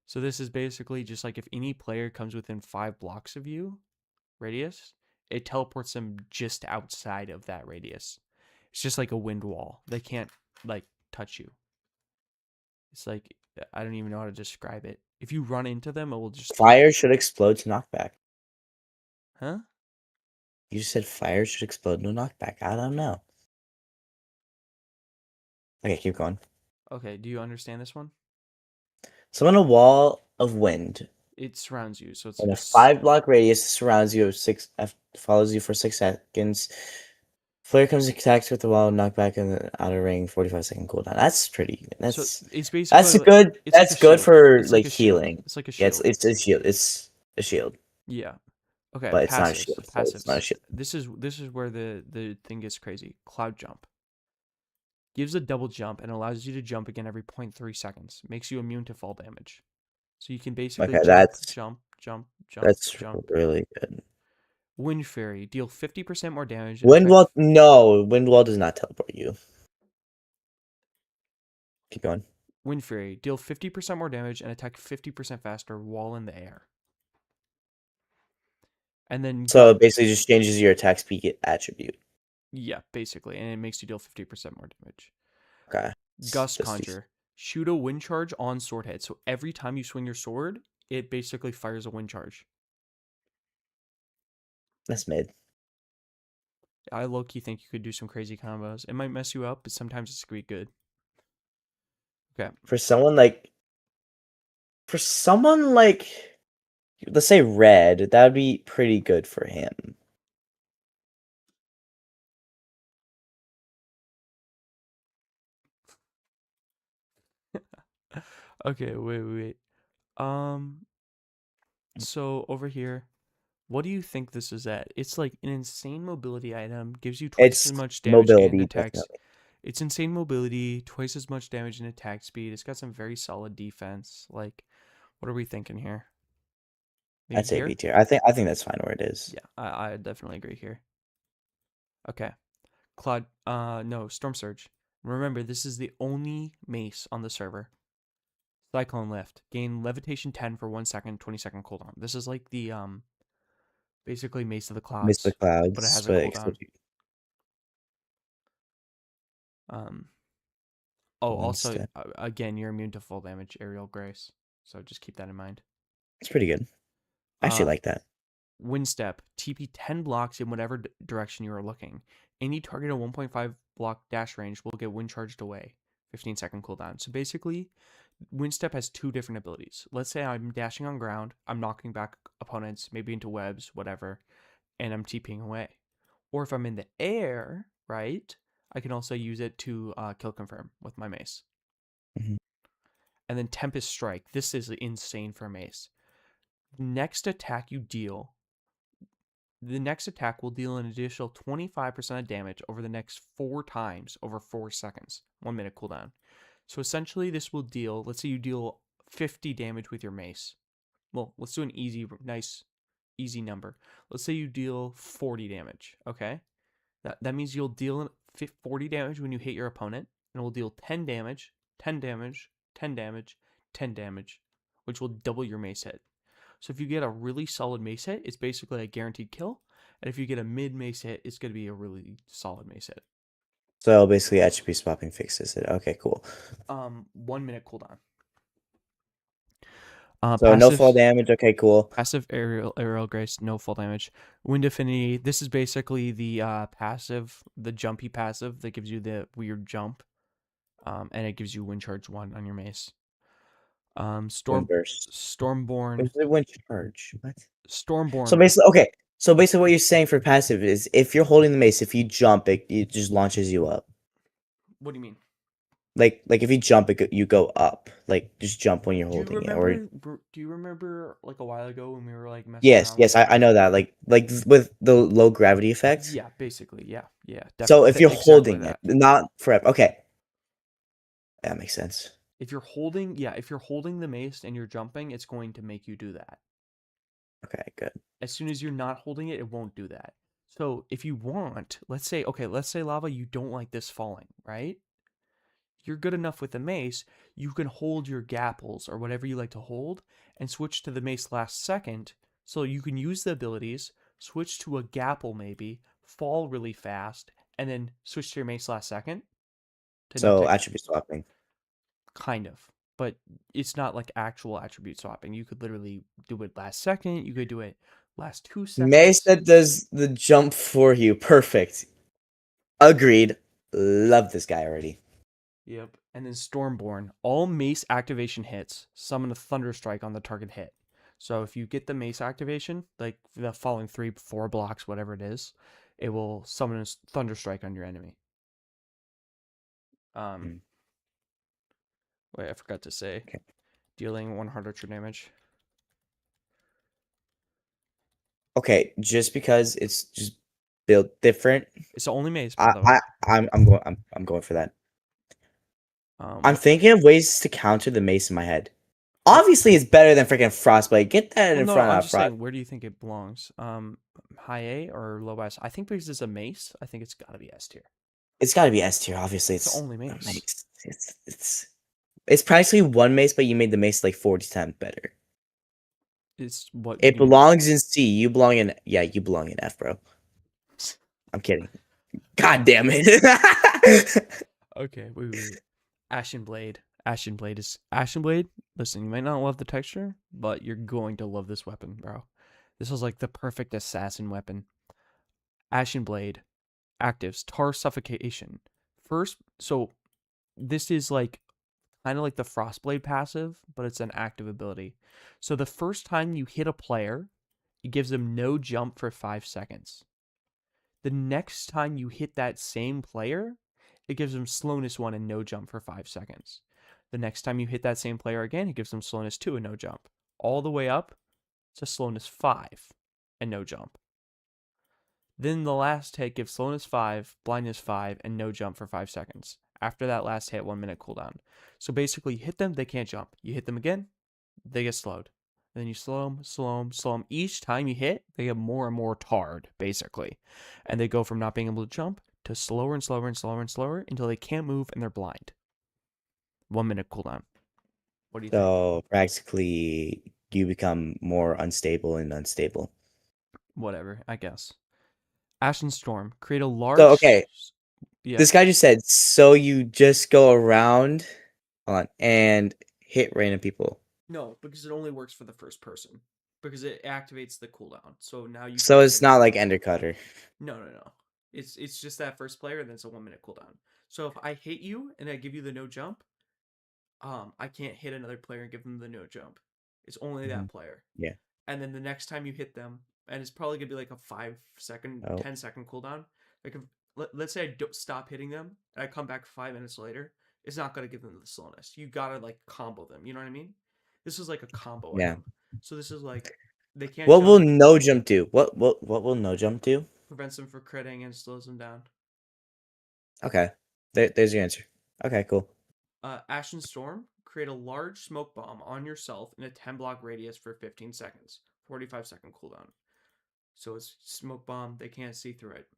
So this is basically just like if any player comes within 5 blocks of you, radius, it teleports them just outside of that radius. It's just like a wind wall. They can't like touch you. It's like I don't even know how to describe it. If you run into them, it will just Fire should explode to knockback. huh? You just said fire should explode to knockback. I don't know. Okay, keep going. Okay, do you understand this one? Summon a wall of wind It surrounds you, so it's in a 5 block radius surrounds you of follows you for 6 seconds. Player comes in contact with the wall, knockback in the outer ring, 45-second cooldown. That's pretty. so it's basically it's like a That's good shield. for It's like like a shield. healing. It's like a Yeah, shield. it's a shield. It's a shield, Yeah. Okay, but it's not a passives. shield. So it's not a Passives. shield. This is where the thing gets crazy. Cloud jump. Gives a double jump and allows you to jump again every 0.3 seconds. Makes you immune to fall damage. So you can basically Okay, jump, jump, jump, jump, that's jump. really good. Wind Fairy, deal 50% more damage and attack. Windwall, no, Windwall does not teleport you. Keep going. Wind Fury, deal 50% more damage and attack 50% faster while in the air. And then So it basically just changes your attack speed attribute. yeah, basically, and it makes you deal 50% more damage. Okay. Gust That's decent. Conjure, shoot a wind charge on sword head. So every time you swing your sword, it basically fires a wind charge. That's mid. I low key think you could do some crazy combos. It might mess you up, but sometimes it's gonna be good. Okay. For someone like let's say red, that would be pretty good for him. Okay, wait. Um, so over here, what do you think this is at? It's like an insane mobility item, gives you twice as It's much damage and mobility, attacks. definitely. It's insane mobility, twice as much damage and attack speed. It's got some very solid defense. Like, what are we thinking here? Maybe I'd say here? B tier. I think that's fine where it is. Yeah, I definitely agree here. Okay. Cloud, no, Storm Surge. Remember, this is the only mace on the server. Cyclone Lift. Gain Levitation 10 for 1 second, 20-second cooldown. This is like the, basically Mace of the Miss the Clouds, but it clouds, has a but cooldown. Um, oh, one also, step. again, you're immune to full damage, Aerial Grace. So just keep that in mind. It's pretty good. I actually Uh, like that. Wind Step. TP 10 blocks in whatever direction you are looking. Any target at 1.5 block dash range will get wind charged away. 15-second cooldown. So basically, Wind Step has two different abilities. Let's say I'm dashing on ground, I'm knocking back opponents, maybe into webs, whatever, and I'm TPing away. Or if I'm in the air, right, I can also use it to kill confirm with my mace. Mhm. And then Tempest Strike. This is insane for mace. Next attack you deal, the next attack will deal an additional 25% of damage over the next 4 times over 4 seconds. 1 minute cooldown. So essentially, this will deal, let's say you deal 50 damage with your mace. Well, let's do an easy number. Let's say you deal 40 damage, okay? That means you'll deal 40 damage when you hit your opponent, and it will deal 10 damage, 10 damage, 10 damage, 10 damage, which will double your mace hit. So if you get a really solid mace hit, it's basically a guaranteed kill. And if you get a mid mace hit, it's going to be a really solid mace hit. So basically, attribute swapping fixes it. Okay, cool. 1 minute cooldown. So no fall Passive damage. Okay, cool. passive aerial grace, no full damage. Wind affinity. This is basically the passive, the jumpy passive that gives you the weird jump. And it gives you wind charge 1 on your mace. Wind burst. Stormborn. Where's the wind charge? What? So Stormborn. basically, okay. So basically, what you're saying for passive is if you're holding the mace, if you jump, it just launches you up. What do you mean? Like if you jump, you go up. Like just jump when you're Do you holding it, or remember? Do you remember like a while ago when we were like messing yes, around with yes, it? I know that. Like with the low gravity effect. Yeah, basically, yeah, So if definitely, you're exactly holding it, that. not forever. Okay, that makes sense. If you're holding the mace and you're jumping, it's going to make you do that. Okay, good. As soon as you're not holding it, it won't do that. So if you want, let's say lava, you don't like this falling, right? You're good enough with the mace, you can hold your gapples or whatever you like to hold and switch to the mace last second. So you can use the abilities, switch to a gapple maybe, fall really fast, and then switch to your mace last second to not So take attribute swapping. kind of. But it's not like actual attribute swapping. You could literally do it last second, you could do it last 2 Mace seconds. that does the jump for you. Perfect. Agreed. Love this guy already. Yep. And then Stormborn. All mace activation hits summon a Thunder Strike on the target hit. So if you get the mace activation, like the following 4 blocks, whatever it is, it will summon a Thunder Strike on your enemy. Um, Mm, wait, I forgot to say. okay. Dealing 100 extra damage. Okay, just because it's just built different, It's the only mace, by I, the way. I I'm going for that. I'm thinking of ways to counter the mace in my head. Obviously, it's better than freaking Frostblade. Get that Well, in no, front I'm of just Frost. saying, where do you think it belongs? High A or low S? I think because it's a mace, I think it's got to be S tier. It's got to be S tier. Obviously, It's the it's only a mace. mace. It's practically one mace, but you made the mace like 40 times better. It's what It you mean. belongs in C. You belong in you belong in F, bro. I'm kidding. God damn it. Okay, wait. Ashen Blade. Ashen Blade. Listen, you might not love the texture, but you're going to love this weapon, bro. This was like the perfect assassin weapon. Ashen Blade. Actives. Tar Suffocation. First, so this is like kind of like the Frostblade passive, but it's an active ability. So the first time you hit a player, it gives them no jump for 5 seconds. The next time you hit that same player, it gives them slowness 1 and no jump for 5 seconds. The next time you hit that same player again, it gives them slowness 2 and no jump. All the way up to slowness 5 and no jump. Then the last hit gives slowness 5, blindness 5, and no jump for 5 seconds. After that last hit, 1 minute cooldown. So basically, you hit them, they can't jump. You hit them again, they get slowed. And then you slow them. Each time you hit, they get more and more tarred, basically. And they go from not being able to jump to slower and slower and slower and slower until they can't move and they're blind. 1 minute cooldown. What do you think? So practically, you become more unstable and unstable. Whatever, I guess. Ashen Storm. Create a So large. okay, Yeah. this guy just said. So you just go around, hold on, and hit random people. No, because it only works for the first person. Because it activates the cooldown. So now you So can't it's hit not anyone. like Endercutter. No. It's just that first player, and then it's a 1 minute cooldown. So if I hit you and I give you the no jump, I can't hit another player and give them the no jump. It's only Hmm. that player. Yeah. And then the next time you hit them, and it's probably gonna be like a 5 second, Oh. 10 second cooldown. Like if let's say I don't stop hitting them and I come back 5 minutes later, it's not gonna give them the slowness. You gotta like combo them. You know what I mean? This is like a combo Yeah. item. So this is like they can't What will jump, no jump do? What will no jump do? prevents them from critting, and slows them down. Okay. There's your answer. Okay, cool. Ashen Storm, create a large smoke bomb on yourself in a 10 block radius for 15 seconds, 45-second cooldown. So it's smoke bomb, they can't see through it.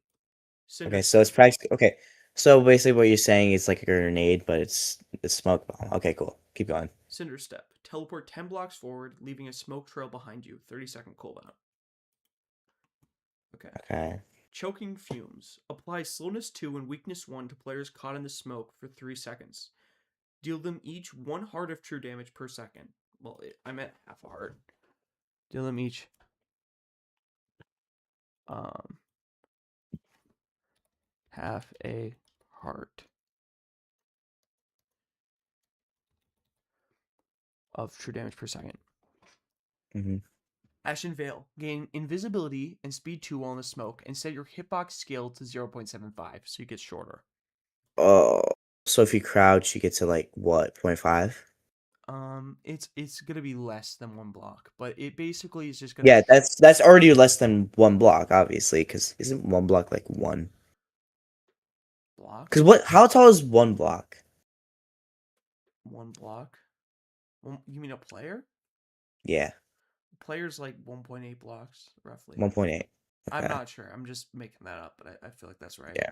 Cinder Okay, so it's Step, practically okay. So basically, what you're saying is like a grenade, but it's a smoke bomb. Okay, cool. Keep going. Cinder Step, teleport 10 blocks forward, leaving a smoke trail behind you, 30-second cooldown. Okay. Okay. Choking Fumes, apply slowness 2 and weakness 1 to players caught in the smoke for 3 seconds. Deal them each 1 heart of true damage per second. Well, I meant half a heart. Deal them each um, half a heart of true damage per second. Hmm. Ashen Veil. Gain invisibility and speed 2 while in the smoke and set your hitbox scale to 0.75 so you get shorter. Oh, so if you crouch, you get to like what, 0.5? It's gonna be less than 1 block, but it basically is just gonna Yeah, that's already less than 1 block, obviously, because isn't 1 block like one? block Because what? How tall is 1 block? 1 block. You mean a player? Yeah, Player's like 1.8 blocks roughly. 1.8. I'm Okay. not sure. I'm just making that up, but I feel like that's right. Yeah.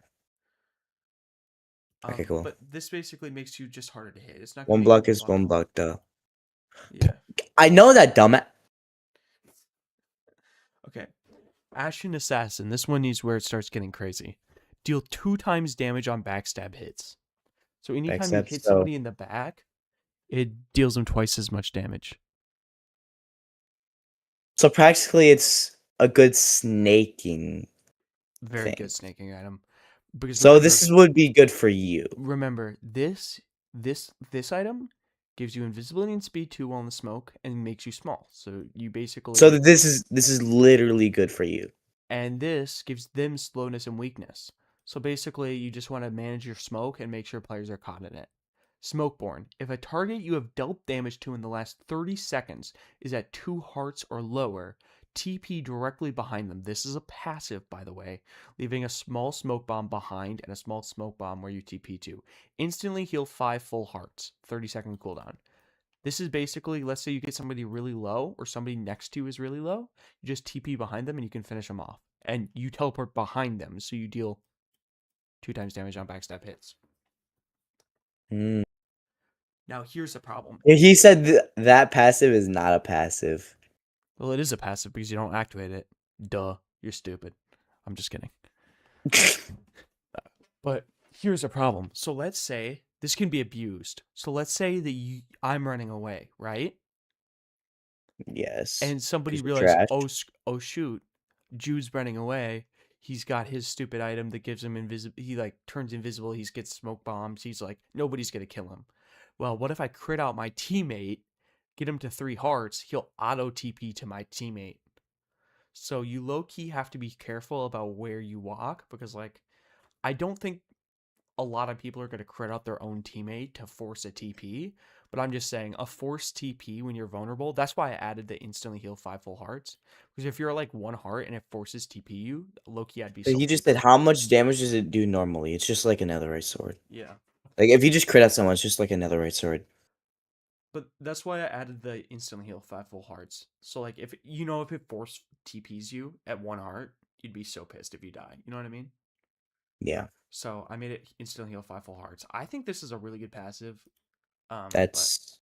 Okay, cool. But this basically makes you just harder to hit. It's not gonna One make you block one is block one taller. block, though. Yeah. I know that, dumb. Okay. Ashen Assassin. This one is where it starts getting crazy. Deal 2 times damage on backstab hits. So anytime you Backstab. hit So, somebody in the back, it deals them twice as much damage. so practically, it's a good snaking Very good thing. snaking item. Because So this would be good for you. remember this item gives you invisibility and speed 2 while in the smoke and makes you small. So you So basically this is literally good for you. and this gives them slowness and weakness. So basically, you just want to manage your smoke and make sure players are caught in it. Smokeborn. If a target you have dealt damage to in the last 30 seconds is at 2 hearts or lower, TP directly behind them. This is a passive, by the way, leaving a small smoke bomb behind and a small smoke bomb where you TP to. Instantly heal 5 full hearts, 30-second cooldown. This is basically, let's say you get somebody really low or somebody next to you is really low, you just TP behind them and you can finish them off. And you teleport behind them, so you deal 2 times damage on backstab hits. Hmm. Now, here's the problem. He said that passive is not a passive. Well, it is a passive because you don't activate it. Duh. You're stupid. I'm just kidding. But here's a problem. So let's say this can be abused. So let's say that I'm running away, right? Yes. And somebody Because you're realizes, trash. oh shoot, Jude's running away. He's got his stupid item that gives him invisible. He like turns invisible. He gets smoke bombs. He's like, nobody's gonna kill him. Well, what if I crit out my teammate, get him to 3 hearts? He'll auto TP to my teammate. So you low key have to be careful about where you walk because like I don't think a lot of people are going to crit out their own teammate to force a TP, but I'm just saying a forced TP when you're vulnerable. That's why I added the instantly heal 5 full hearts because if you're like 1 heart and it forces TP you, low key I'd be But he salty, just said, bro. how much damage does it do normally? It's just like a netherite sword. Yeah. Like, if you just crit out someone, it's just like a netherite sword. But that's why I added the instantly heal 5 full hearts. So like if if it force TPs you at 1 heart, you'd be so pissed if you die. You know what I mean? Yeah. So I made it instantly heal 5 full hearts. I think this is a really good passive. But That's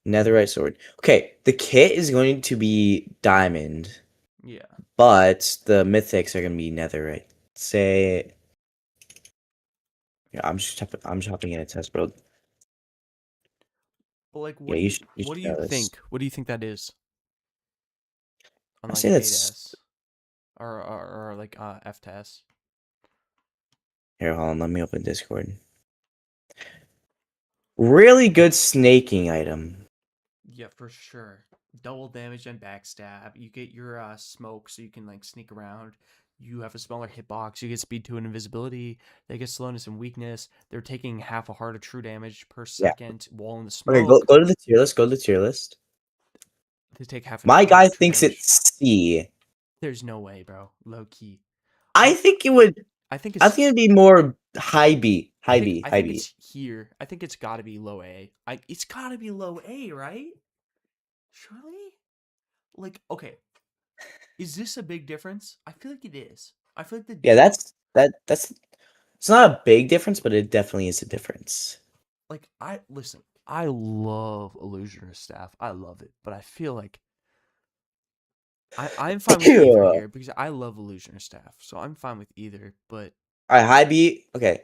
netherite sword. Okay, the kit is going to be diamond, yeah. but the mythics are going to be netherite. Say, yeah, I'm just hopping in a test, bro. But like Yeah, you what do should you know this. think? What do you think that is on I like say A to that's S or like F to S? here. Hold on, let me open Discord. Really good snaking item. Yeah, for sure. Double damage and backstab. You get your smoke so you can like sneak around. You have a smaller hitbox. You get speed 2 and invisibility. They get slowness and weakness. They're taking half a heart of true damage per Yeah. second while in the Okay, smoke. go to the tier list. Go to the tier list. They take half a My heart guy of true thinks damage. it's C. There's no way, bro. Low key. I I think it would. I think I it's think it'd be more high B. High B. I High think B. it's here. I think it's got to be low A. It's got to be low A, right? Surely? Like, okay, is this a big difference? I feel like it is. I feel like Yeah, that's. It's not a big difference, but it definitely is a difference. like I listen. I love Illusioner Staff. I love it, but I feel like I'm fine with either Ew. here because I love Illusioner Staff, so I'm fine with either. But All right, high B. Okay.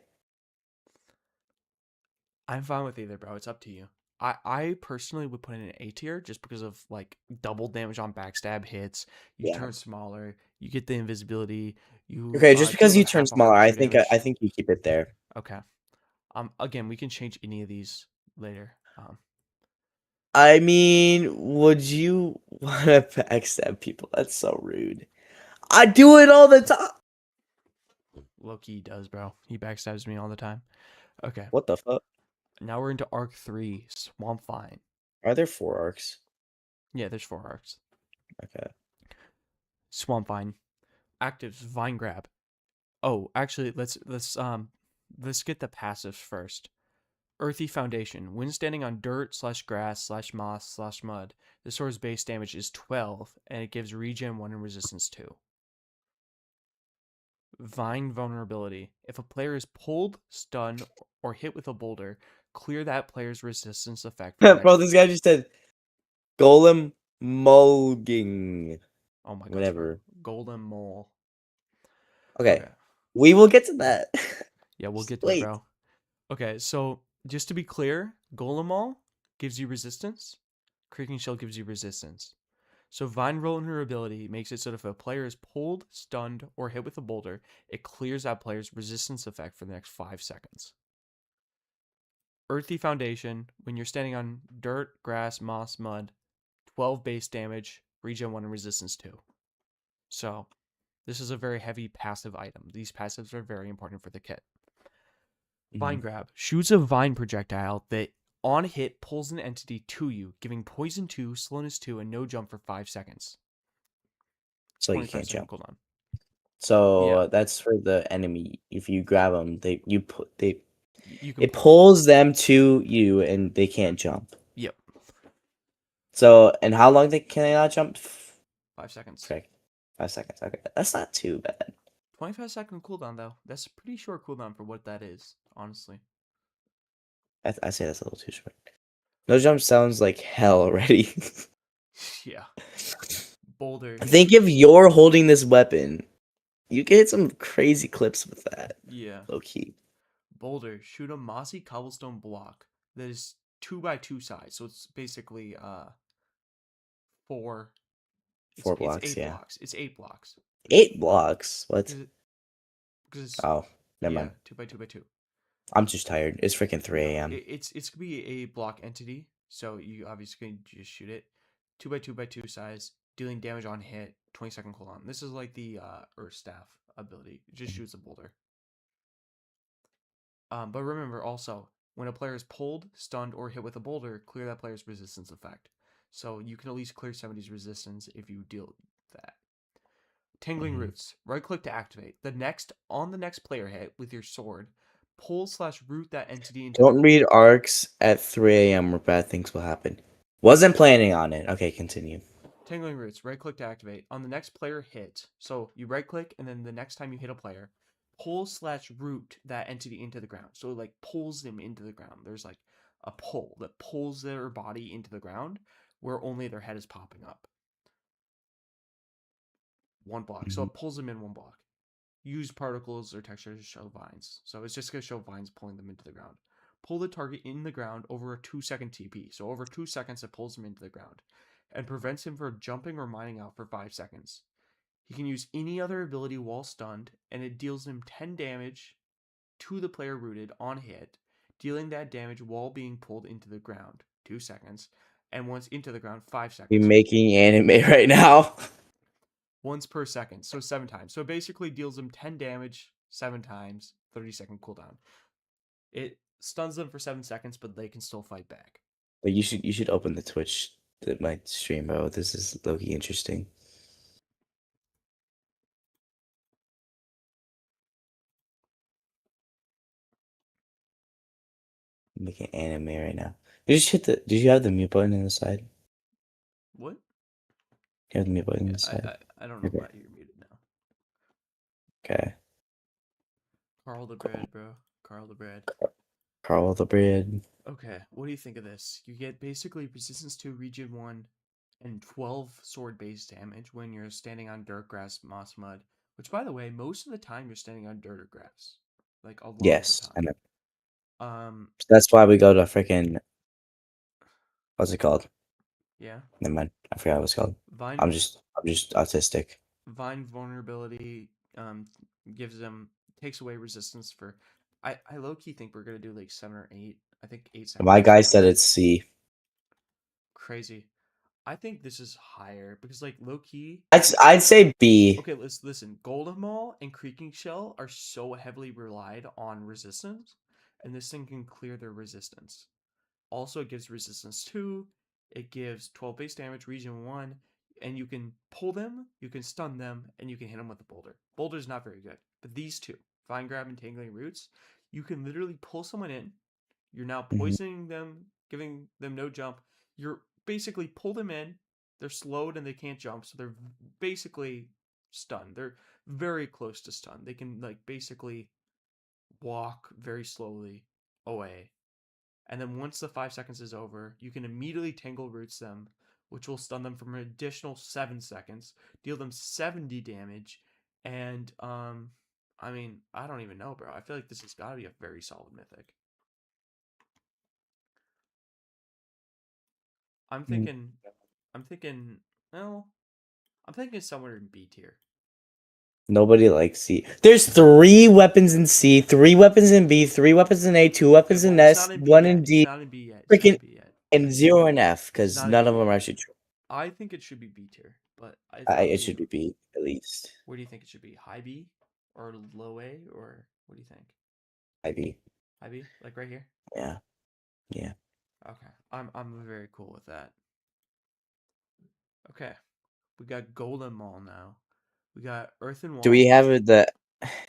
I'm fine with either, bro. It's up to you. I personally would put in an A tier just because of like double damage on backstab hits. You Yeah. turn smaller. You get the invisibility. You Okay, just deal because you with turn half a smaller, heart true I damage. think you keep it there. Okay. Again, we can change any of these later. I mean, would you want to backstab people? That's so rude. I do it all the time. Loki does, bro. He backstabs me all the time. Okay. What the fuck? Now we're into arc 3, Swamp Vine. Are there 4 arcs? Yeah, there's 4 arcs. Okay. Swamp Vine. Actives, Vine Grab. Oh, actually, let's get the passives first. Earthy Foundation. When standing on dirt slash grass slash moss slash mud, the sword's base damage is 12, and it gives regen 1 and resistance 2. Vine Vulnerability. If a player is pulled, stunned, or hit with a boulder, clear that player's resistance effect for the Bro, next. this guy just said golem mulging. Oh my gosh, bro. Whatever. Golden Mole. Okay. Okay. We will get to that. Yeah, we'll Just get to it, wait. bro. Okay, so just to be clear, Golem Mole gives you resistance. Creaking Shell gives you resistance. So Vine Vulnerability makes it so that if a player is pulled, stunned, or hit with a boulder, it clears that player's resistance effect for the next 5 seconds. Earthy Foundation, when you're standing on dirt, grass, moss, mud, 12 base damage, regen 1 and resistance 2. So this is a very heavy passive item. These passives are very important for the kit. Vine Mhm. Grab shoots a vine projectile that on hit pulls an entity to you, giving poison 2, slowness 2, and no jump for 5 seconds. so you 25 can't second jump. cooldown. Yeah, So that's for the enemy. If you grab them, you can it pull them. pulls them to you, and they can't jump. Yep, So, and how long can they not jump? 5 seconds. Frick, 5 seconds. Okay, that's not too bad. 25-second cooldown though. That's a pretty short cooldown for what that is, honestly. I say that's a little too short. No jump sounds like hell already. Yeah. Boulder. Think if you're holding this weapon, you can hit some crazy clips with that. Yeah. Low key. Boulder. Shoot a mossy cobblestone block that is 2x2 size. So it's basically four. It's 4 blocks, eight yeah. blocks. It's 8 blocks. 8 blocks. What? Because Oh, never yeah, mind. 2x2x2. I'm just tired. It's freaking No, 3 a.m. it's gonna be a block entity. So you obviously can just shoot it. 2x2x2 size, dealing damage on hit. 20-second cooldown. This is like the Earth Staff ability. It just shoots a boulder. But remember also, when a player is pulled, stunned, or hit with a boulder, clear that player's resistance effect. So you can at least clear somebody's resistance if you deal that. Tingling Mhm. Roots. Right click to activate. On the next player hit with your sword, pull/root that entity into the Don't read arcs at 3 a.m. or bad things will happen. Wasn't planning on it. Okay, continue. Tingling Roots. Right click to activate. On the next player hit, so you right click and then the next time you hit a player, pull/root that entity into the ground. So it like pulls them into the ground. There's like a pull that pulls their body into the ground where only their head is popping up. 1 block. So Mhm. it pulls them in 1 block. Use particles or textures to show vines. So it's just going to show vines pulling them into the ground. Pull the target in the ground over a 2-second TP. So over 2 seconds, it pulls him into the ground and prevents him from jumping or mining out for 5 seconds. He can use any other ability while stunned, and it deals him 10 damage to the player rooted on hit, dealing that damage while being pulled into the ground 2 seconds, and once into the ground 5 Be seconds. making anime right now. Once per second, so 7 times. So it basically deals them 10 damage 7 times, 30-second cooldown. It stuns them for 7 seconds, but they can still fight back. But you should open the Twitch my stream, bro. This is low-key interesting. I'm making anime right now. Did you have the mute button on the side? What? You have the mute button on Yeah, the side. I don't know Okay. why you're muted now. Okay. Carl the Cool. bread, bro. Carl the bread. Carl the bread. Okay, what do you think of this? You get basically resistance to region 1 and 12 sword base damage when you're standing on dirt, grass, moss, mud. Which, by the way, most of the time you're standing on dirt or grass. Like, a lot of the Yes, I time. know. Um, That's why we go to freaking what's it called? yeah. Never mind. I forgot what it's called. Vine I'm just autistic. Vine vulnerability gives them takes away resistance for I low key think we're gonna do like 7 or 8. I think 8 seconds My is guy too said much. it's C. Crazy. I think this is higher because like low key. I'd say B. Okay, let's listen. Golden Maul and Creaking Shell are so heavily relied on resistance, and this thing can clear their resistance. Also, it gives resistance 2. It gives 12 base damage, region 1, and you can pull them, you can stun them, and you can hit them with a boulder. Boulder's not very good, but these two, Vine Grab and Tangling Roots, you can literally pull someone in. You're now Mhm. poisoning them, giving them no jump. You're basically pull them in. They're slowed and they can't jump, so they're basically stunned. They're very close to stun. They can like basically walk very slowly away, and then once the 5 seconds is over, you can immediately Tangle Roots them, which will stun them for an additional 7 seconds, deal them 70 damage, and I mean, I don't even know, bro. I feel like this has got to be a very solid mythic. I'm Mm. thinking, I'm thinking, well, I'm thinking somewhere in B tier. Nobody likes C. There's 3 weapons in C, 3 weapons in B, 3 weapons in A, two Okay, weapons well, in it's S, not in B one yet. in It's D, not in B yet. It's not in freaking B yet. and 0 in F, It's because not in none B of them are yet. actually true. I think it should be B tier, but it's up It to should you. be B at least. Where do you think it should be? High B or low A, or what do you think? IB. High B, like right here. Yeah. Yeah. Okay, I'm very cool with that. Okay, we got Golden Mall now. We got Earthen Do we Wall. have the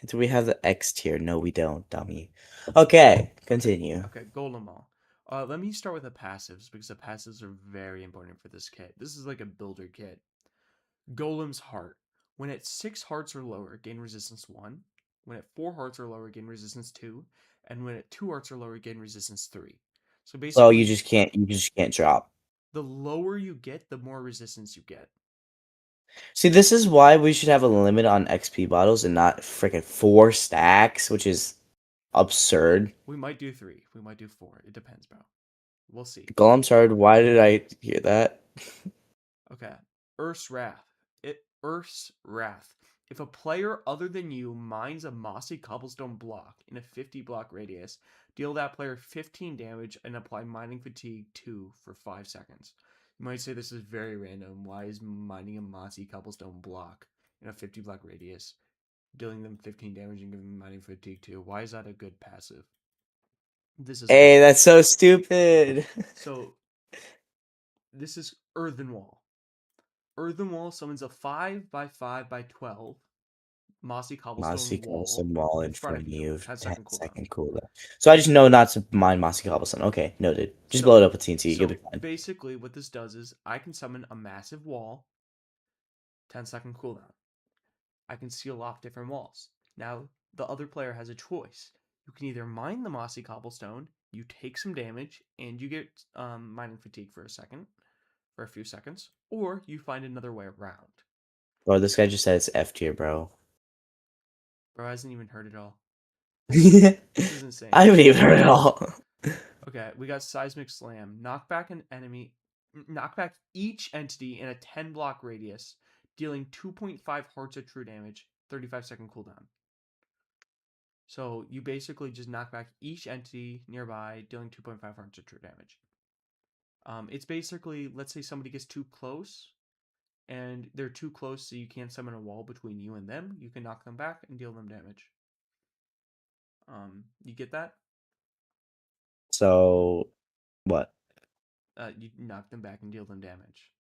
do we have the X tier? No, we don't, dummy. Okay, continue. Okay, Golem Wall. Let me start with the passives because the passives are very important for this kit. This is like a builder kit. Golem's Heart. When at 6 hearts or lower, gain resistance 1. When at 4 hearts or lower, gain resistance 2. And when at 2 hearts or lower, gain resistance 3. So So basically, you just can't drop. the lower you get, the more resistance you get. See, this is why we should have a limit on XP bottles and not freaking 4 stacks, which is absurd. We might do 3. We might do 4. It depends, bro. We'll see. Golem's hard. Why did I hear that? Okay. Earth's Wrath. If a player other than you mines a mossy cobblestone block in a 50 block radius, deal that player 15 damage and apply mining fatigue 2 for 5 seconds. You might say this is very random. Why is mining a mossy cobblestone block in a 50 block radius, dealing them 15 damage and giving them mining fatigue 2? Why is that a good passive? This is Hey, why. that's so stupid. So, this is Earthen Wall. Earthen Wall summons a 5x5x12 mossy Mossy cobblestone wall cobblestone wall in in front front of of you. you. 10-second cooldown. 10-second cooldown. So I just know not to mine mossy cobblestone. Okay, noted. Just blow it So, up with TNT. You'll be fine. basically, what this does is I can summon a massive wall, 10-second cooldown. I can seal off different walls. Now, the other player has a choice. You can either mine the mossy cobblestone, you take some damage, and you get mining fatigue for a few seconds, or you find another way around. Bro, this guy just said it's F tier, bro. Bro, hasn't even heard it all. I This is insane. haven't even heard it all. Okay, we got Seismic Slam. Knock back each entity in a 10 block radius, dealing 2.5 hearts of true damage, 35-second cooldown. So you basically just knock back each entity nearby, dealing 2.5 hearts of true damage. It's basically, let's say somebody gets too close, and they're too close so you can't summon a wall between you and them. You can knock them back and deal them damage. You get that? So, what? You knock them back and deal them damage.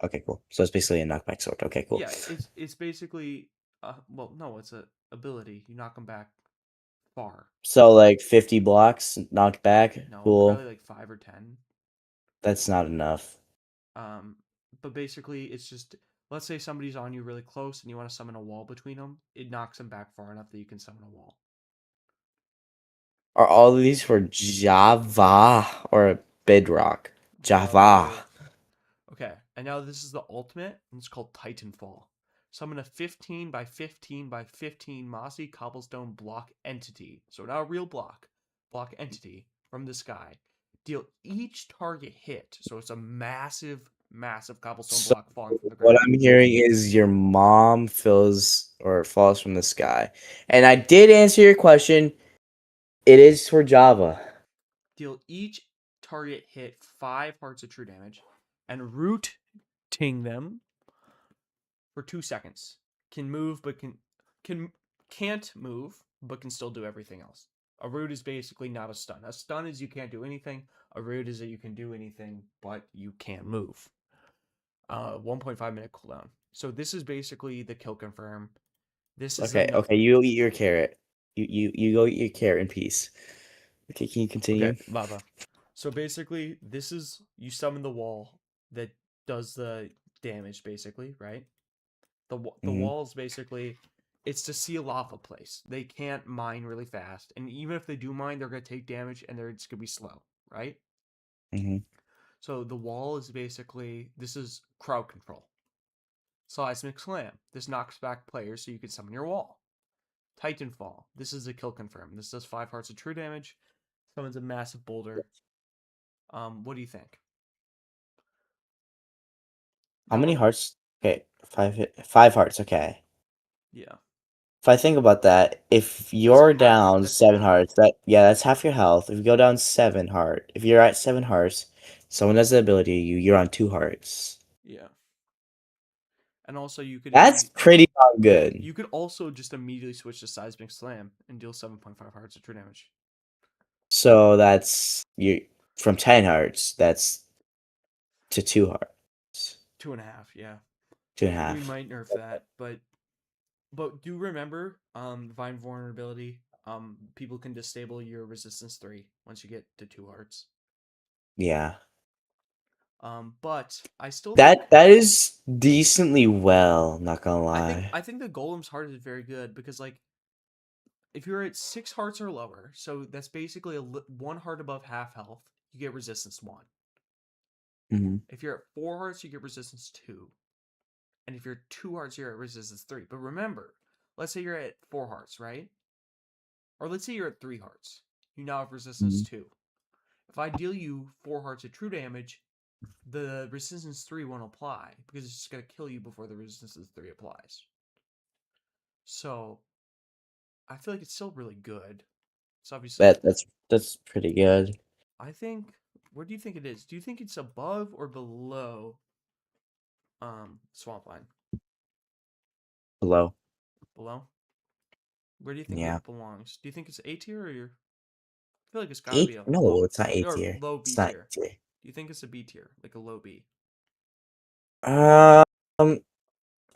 Okay, cool. So it's basically a knockback sword. Okay, cool. Yeah, it's basically well, no, it's a ability. You knock them back far. So like 50 blocks knocked back. No, Cool. probably like 5 or 10. That's not enough. Um, but basically, it's just, let's say somebody's on you really close and you want to summon a wall between them. It knocks them back far enough that you can summon a wall. Are all of these for Java or Bedrock? Java. Both. Okay, and now this is the ultimate, and it's called Titanfall. Summon a 15 by 15 by 15 mossy cobblestone block entity. So not a real block entity from the sky. Deal each target hit. So it's a massive, massive cobblestone So block falling from the what ground. I'm hearing is your mom fills or falls from the sky. And I did answer your question. It is for Java. Deal each target hit 5 hearts of true damage, and rooting them for 2 seconds. Can move, but can't move, but can still do everything else. A root is basically not a stun. A stun is you can't do anything. A root is that you can do anything, but you can't move. 1.5 minute cooldown. So this is basically the kill confirm. This is Okay, okay, you eat your carrot. You go eat your carrot in peace. Okay, can you okay, continue? lava. So basically, this is you summon the wall that does the damage, basically, right? The Mm-hmm. walls basically it's to seal off a place. They can't mine really fast, and even if they do mine, they're gonna take damage and they're just gonna be slow, right? Mm-hmm. So the wall is basically this is crowd control. Seismic Slam. This knocks back players so you can summon your wall. Titanfall. This is a kill confirm. This does 5 hearts of true damage. Summons a massive boulder. What do you think? How Now many we're hearts? Okay, five hearts. Okay. yeah. If I think about that, if That's you're half. down That's 7 hearts, that's half your health. If you go down 7 heart, if you're at 7 hearts, someone does the ability you're on 2 hearts. yeah. And also That's pretty darn good. you could also just immediately switch to Seismic Slam and deal 7.5 hearts of true damage. So that's you from 10 hearts. That's to 2 hearts, 2.5, yeah. two and a We half. might nerf that, but But do remember, Divine Vulnerability. People can disable your Resistance 3 once you get to 2 hearts. Yeah. But I still think That is decently well, not gonna I think lie. I think the Golem's heart is very good because like if you're at 6 hearts or lower, so that's basically 1 heart above half health, you get Resistance 1. Hmm. If you're at 4 hearts, you get Resistance 2. And if you're at 2 hearts, you're at Resistance 3. But remember, let's say you're at 4 hearts, right? Or let's say you're at 3 hearts. You now have Resistance Hmm. 2. If I deal you 4 hearts of true damage, the Resistance 3 won't apply because it's just going to kill you before the Resistance 3 applies. So I feel like it's still really good. It's obviously, That's pretty good. I think, where do you think it is? Do you think it's above or below Swampline? Below. Below? Where do you think Yeah. it belongs? Do you think it's A tier or you're, I feel like it's gotta be Eight? a No, low it's not A or tier. low B It's not tier. A tier. Do you think it's a B tier, like a low B? Um,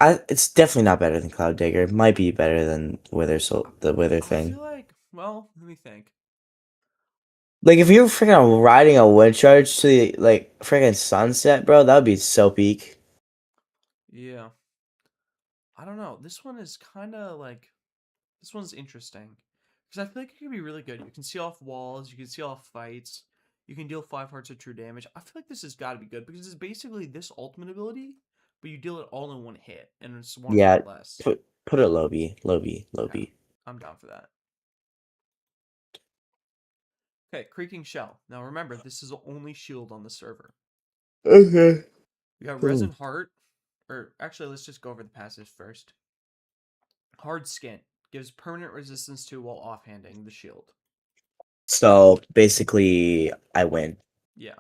it's definitely not better than Cloud Digger. It might be better than the Wither I thing. feel like, well, let me think. Like if you're freaking riding a wind charge to the like freaking sunset, bro, that would be so peak. Yeah, I don't know. This one is kind of like this one's interesting because I feel like it can be really good. You can see off walls, you can see off fights, you can deal 5 hearts of true damage. I feel like this has got to be good because it's basically this ultimate ability, but you deal it all in one hit and it's 1 heart Yeah, less. put it low B, low B, low Okay, B. I'm down for that. Okay, Creaking Shell. Now remember, this is the only shield on the server. Okay. We got Cool. Resin Heart, or actually, let's just go over the passives first. Hard Skin gives permanent resistance to while offhanding the shield. So basically, I win. Yeah.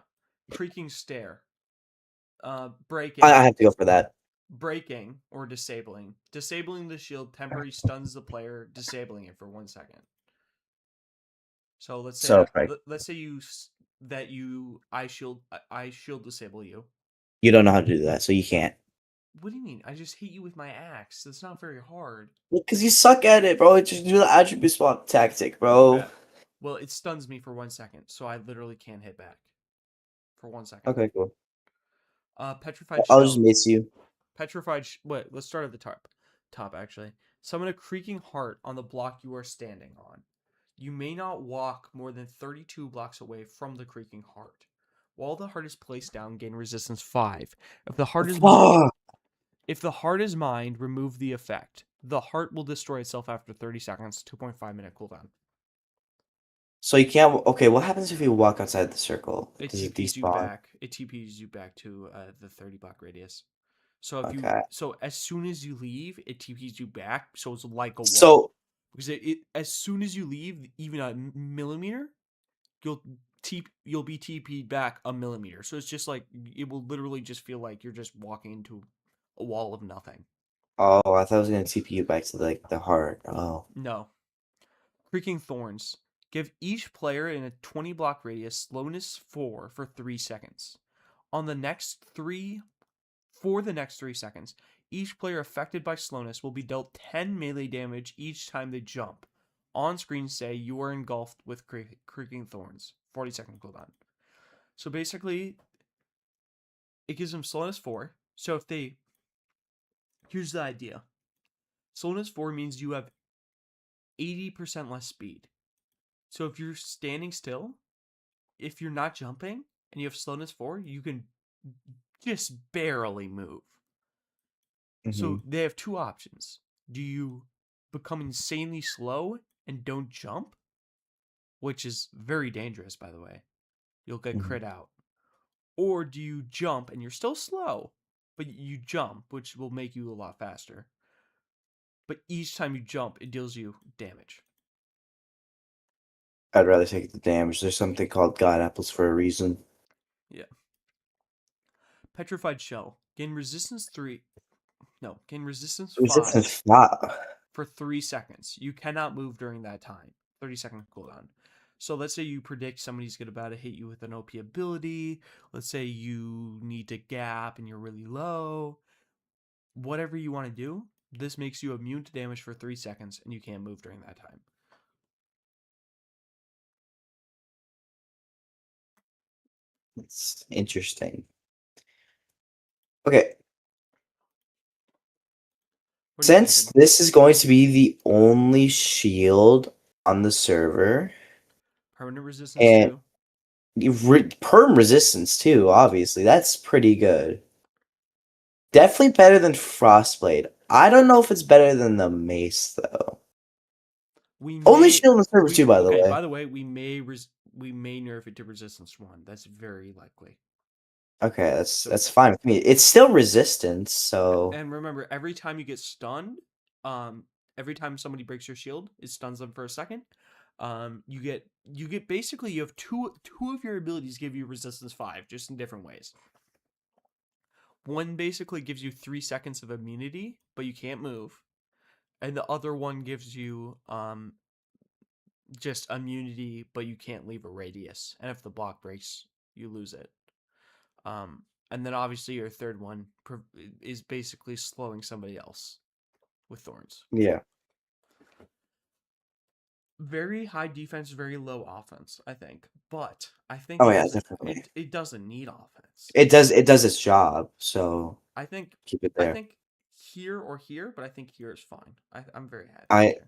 Creaking Stare. I Breaking. have to go for that. Breaking or disabling. Disabling the shield temporarily stuns the player, disabling it for 1 second. So let's say So like, let's say you I shield disable you. you don't know how to do that, so you can't. What do you mean? I just hit you with my axe. That's not very hard. Because you suck at it, bro. Just do the attribute swap tactic, bro. Okay. Well, it stuns me for 1 second, so I literally can't hit back for 1 second. Okay, cool. Petrified I'll just Shell. miss you. Wait, let's start at the top. Top, actually. Summon a creaking heart on the block you are standing on. You may not walk more than 32 blocks away from the creaking heart. While the heart is placed down, gain resistance 5. If the heart is Fuck. if the heart is mined, remove the effect. The heart will destroy itself after 30 seconds, 2.5-minute cooldown. So you can't. Okay, what happens if you walk outside the circle? It Does it TPs you despawn? back. It TPs you back to the 30 block radius. So Okay. so as soon as you leave, it TPs you back. So it's like a wall. So Because it as soon as you leave, even a millimeter, you'll you'll be TP'd back a millimeter. So it's just like it will literally just feel like you're just walking into a wall of nothing. oh, I thought I was gonna TP you back to like the heart. Oh. No. Creaking Thorns. Give each player in a 20 block radius slowness 4 for 3 seconds. On the next 3 For the next 3 seconds, each player affected by slowness will be dealt 10 melee damage each time they jump. On screen, say you are engulfed with creaking thorns. 40-second cooldown. So basically, it gives them slowness 4. So if they. Here's the idea slowness 4 means you have 80% less speed. So if you're standing still, if you're not jumping, and you have slowness 4, you can just barely move. Hmm. So they have two options. Do you become insanely slow and don't jump, which is very dangerous, by the way? You'll get Hmm. crit out. Or do you jump and you're still slow, but you jump, which will make you a lot faster. But each time you jump, it deals you damage. I'd rather take the damage. There's something called God apples for a reason. Yeah. Petrified Shell. Gain resistance 3. No, gain resistance 5 Resistance five. for 3 seconds. You cannot move during that time. 30-second cooldown. So let's say you predict somebody's about to hit you with an OP ability. Let's say you need to gap and you're really low. Whatever you want to do, This makes you immune to damage for 3 seconds, and you can't move during that time. It's interesting. Okay, What are you since thinking? this is going to be the only shield on the server, Permanent resistance and 2. perm resistance too, obviously, that's pretty good. Definitely better than Frostblade. I don't know if it's better than the Mace though. We Only may shield on the server we too, by the okay. way. By the way, we may nerf it to resistance 1. That's very likely. Okay, So that's fine with me. It's still resistance, so and remember, every time you get stunned, um, every time somebody breaks your shield, it stuns them for a second. You get basically you have two of your abilities give you resistance 5, just in different ways. One basically gives you 3 seconds of immunity, but you can't move, and the other one gives you just immunity, but you can't leave a radius. And if the block breaks, you lose it. And then obviously your third one is basically slowing somebody else with thorns. yeah. Very high defense, very low offense, I think. But I think Oh yeah, definitely. it doesn't need offense. It does its job, so I think keep it I there. think here or here, but I think here is fine. I'm very happy with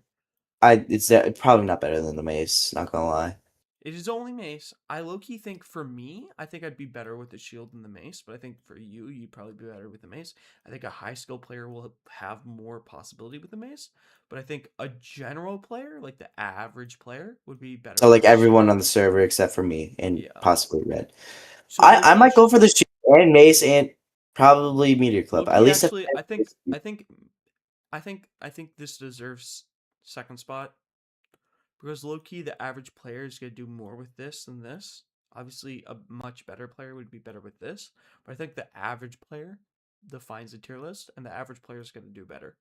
I here. it's probably not better than the Mace, not gonna lie. It is only mace. I low key think for me, I think I'd be better with the shield than the mace, but I think for you, you'd probably be better with the mace. I think a high skill player will have more possibility with the mace, but I think a general player, like the average player, would be better So with like the everyone shield. on the server except for me and Yeah. possibly Red. So I low might go for the shield and Mace and probably Meteor Clip. low At key least if actually, I think this deserves second spot. Because low key, the average player is going to do more with this than this. Obviously, a much better player would be better with this. But I think the average player defines the tier list, and the average player is going to do better.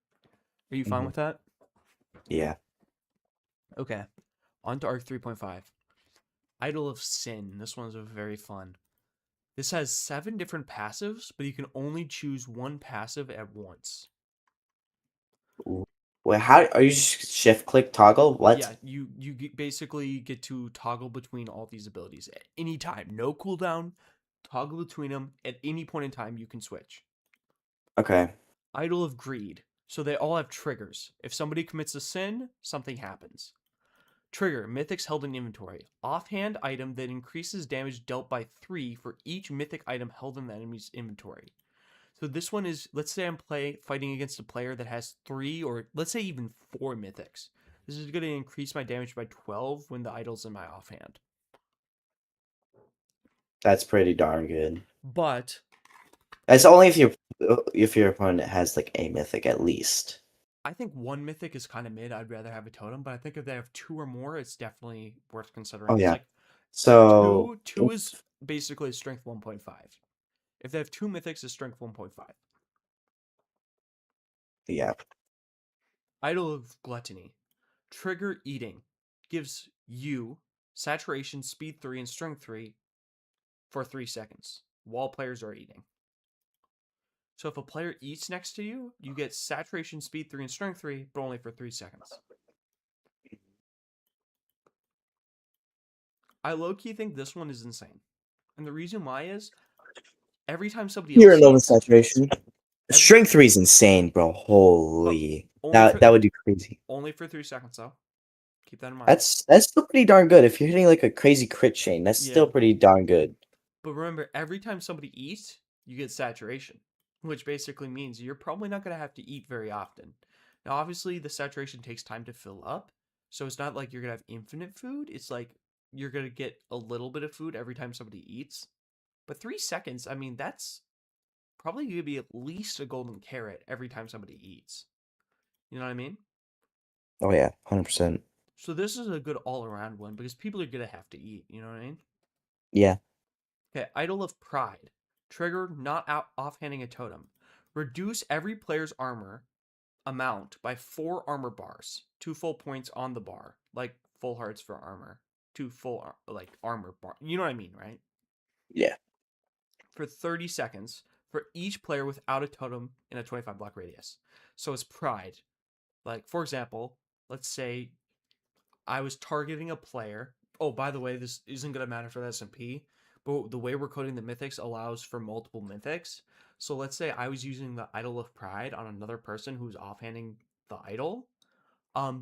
Are you fine Mhm. with that? Yeah. Okay. On to Arc 3.5. Idol of Sin. This one's very fun. This has 7 different passives, but you can only choose one passive at once. Ooh. Wait, how are you shift click toggle? What? Yeah, basically get to toggle between all these abilities at any time. No cooldown. Toggle between them at any point in time. You can switch. Okay. Idol of Greed. So they all have triggers. If somebody commits a sin, something happens. Trigger, mythics held in inventory. Offhand item that increases damage dealt by 3 for each mythic item held in the enemy's inventory. So this one is, let's say I'm fighting against a player that has 3 or let's say even 4 mythics. This is going to increase my damage by 12 when the idol's in my offhand. That's pretty darn good. But That's only if your opponent has like a mythic at least. I think one mythic is kind of mid. I'd rather have a totem, but I think if they have 2 or more, it's definitely worth Oh considering. It's yeah. like So two is basically strength 1.5. If they have 2 mythics, it's strength 1.5. yeah. Idol of Gluttony. Trigger eating. Gives you saturation, speed 3, and strength 3 for 3 seconds while players are eating. So if a player eats next to you, you get saturation, speed 3, and strength 3, but only for 3 seconds. I low key think this one is insane. And the reason why is every time somebody You're else in love with eats, saturation. every Strength 3 is insane, bro. but Holy. only That for that would be crazy. only for 3 seconds though. Keep that in mind. That's still pretty darn good. If you're hitting like a crazy crit chain, that's still Yeah. pretty darn good. But remember, every time somebody eats, you get saturation, which basically means you're probably not going to have to eat very often. Now, obviously, the saturation takes time to fill up, so it's not like you're going to have infinite food. It's like you're going to get a little bit of food every time somebody eats. But 3 seconds, I mean, that's probably going to be at least a golden carrot every time somebody eats. You know what I mean? Oh yeah, 100%. So this is a good all-around one because people are going to have to eat. You know what I mean? Yeah. Okay, Idol of Pride. Trigger not out offhanding a totem. Reduce every player's armor amount by 4 armor bars. 2 full points on the bar, like full hearts for armor. 2 like armor bar. You know what I mean, right? Yeah. For 30 seconds. for each player without a totem in a 25 block radius. So it's pride. Like, for example, let's say I was targeting a player. Oh, by the way, this isn't going to matter for the SMP, but the way we're coding the mythics allows for multiple mythics. So let's say I was using the Idol of Pride on another person who's offhanding the idol.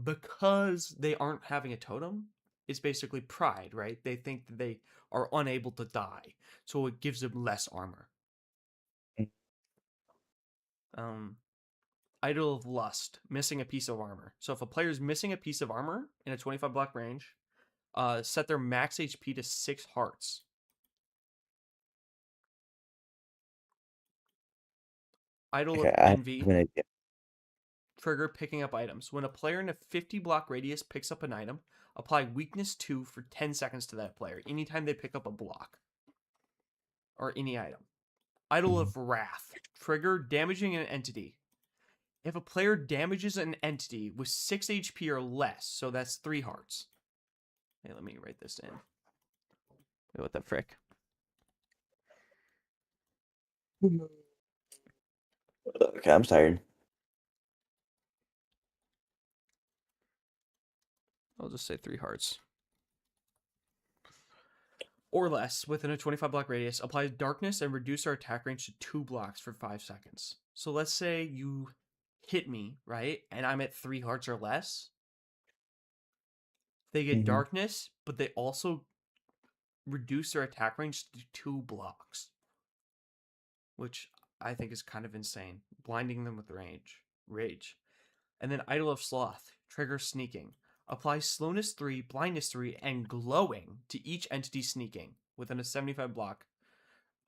Because they aren't having a totem, it's basically pride, right? They think that they are unable to die, so it gives them less armor. Um, Idol of Lust, missing a piece of armor. So if a player is missing a piece of armor in a 25 block range, set their max HP to 6 hearts. Idol Okay, of I have Envy, an idea. trigger picking up items. When a player in a 50 block radius picks up an item, apply weakness 2 for 10 seconds to that player anytime they pick up a block or any item. Idol Mhm. of Wrath, trigger damaging an entity. If a player damages an entity with 6 HP or less, so that's 3 hearts. Hey, let me write this in. Wait, what the frick? Okay, I'm tired. I'll just say 3 hearts. Or less, within a 25 block radius, apply darkness and reduce our attack range to 2 blocks for 5 seconds. So let's say you hit me, right? And I'm at 3 hearts or less. They get Hmm. darkness, but they also reduce their attack range to 2 blocks, which I think is kind of insane. Blinding them with rage. And then Idol of Sloth, trigger sneaking. Apply slowness 3, blindness 3, and glowing to each entity sneaking within a 75 block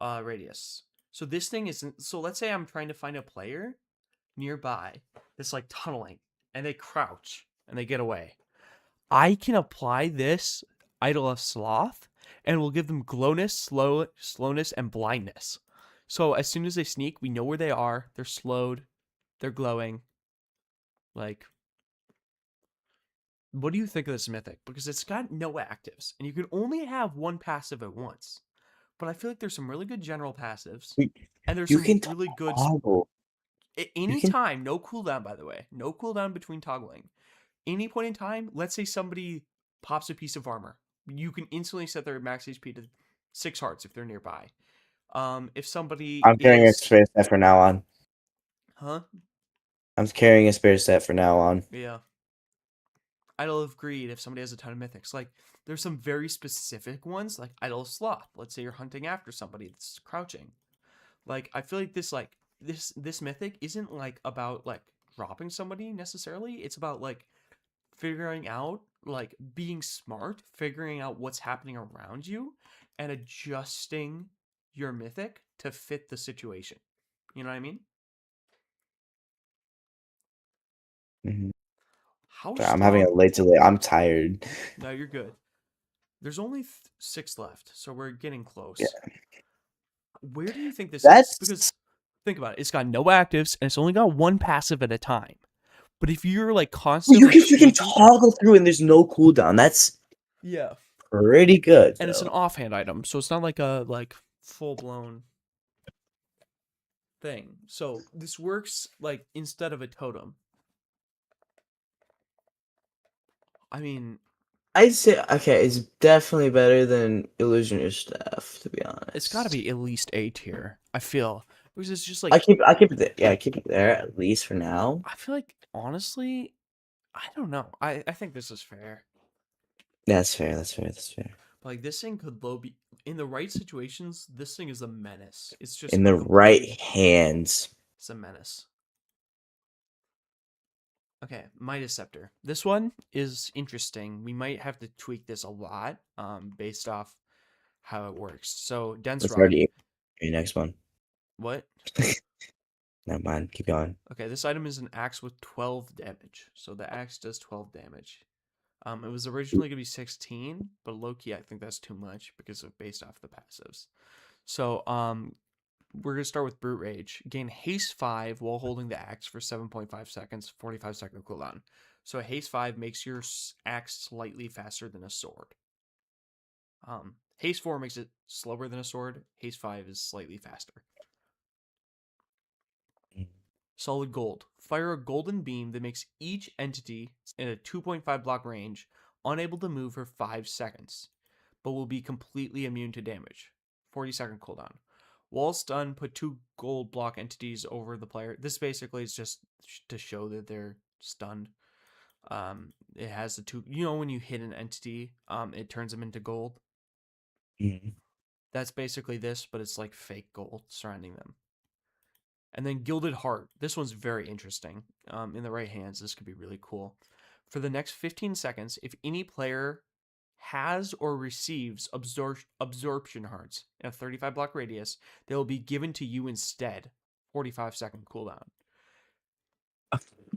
radius. So this thing isn't. So let's say I'm trying to find a player nearby that's like tunneling, and they crouch and they get away. I can apply this Idol of Sloth, and we'll give them glowness, slowness, and blindness. So as soon as they sneak, we know where they are. They're slowed. They're glowing. Like, what do you think of this mythic? Because it's got no actives, and you can only have one passive at once. But I feel like there's some really good general passives, You and there's you some can really good. toggle. At You any can. time, no cooldown, by the way, no cooldown between toggling. Any point in time, let's say somebody pops a piece of armor, you can instantly set their max HP to 6 hearts if they're nearby. If somebody I'm carrying a is, spare set for now on. huh? I'm carrying a spare set for now on. Yeah. Idol of Greed if somebody has a ton of mythics. Like there's some very specific ones, like Idol of Sloth. Let's say you're hunting after somebody that's crouching. Like I feel like this mythic isn't like about like dropping somebody necessarily. It's about like figuring out like being smart, figuring out what's happening around you, and adjusting your mythic to fit the situation. You know what I mean? Mhm. How Sorry, I'm having a strong? late delay. I'm tired. No, you're good. There's only 6 left, so we're getting Yeah, close. Where do you think this is? Because that's think about it. It's got no actives and it's only got one passive at a time. But if you're like you constantly can freaking changing, toggle through and there's no cooldown. That's yeah, pretty good and it's an though. offhand item, so it's not like a like full blown thing. So this works like instead of a totem. I mean, I'd say okay, it's definitely better than Illusionist Staff, to be it's got to honest. be at least A tier. I feel because it's just I like keep it there. Yeah, I keep it there at least for now. I feel like honestly, I don't know. I think this is fair. That's fair. That's fair. That's fair. But like this thing could low be in the right situations. This thing is a menace. It's just In a the right completely hands. it's a menace. Okay, Midas Scepter. This one is interesting. We might have to tweak this a lot, based off how it works. So Dense That's Rod. already your next one. What? Never mind. Keep going. Okay, this item is an axe with 12 damage. So the axe does 12 damage. It was originally gonna be 16, but low key I think that's too much because of based off the passives. So we're gonna start with Brute Rage. Gain haste 5 while holding the axe for 7.5 seconds, 45-second cooldown. So haste 5 makes your axe slightly faster than a sword. Haste 4 makes it slower than a sword. Haste 5 is slightly faster. Solid gold. Fire a golden beam that makes each entity in a 2.5 block range unable to move for 5 seconds, but will be completely immune to damage. 40-second cooldown. While stunned, put 2 gold block entities over the player. This basically is just to show that they're stunned. It has the two. You know when you hit an entity, it turns them into gold. Mhm. That's basically this, but it's like fake gold surrounding them. And then Gilded Heart. This one's very interesting. In the right hands, this could be really cool. For the next 15 seconds, if any player has or receives absorption hearts in a 35 block radius, they will be given to you instead. 45-second cooldown.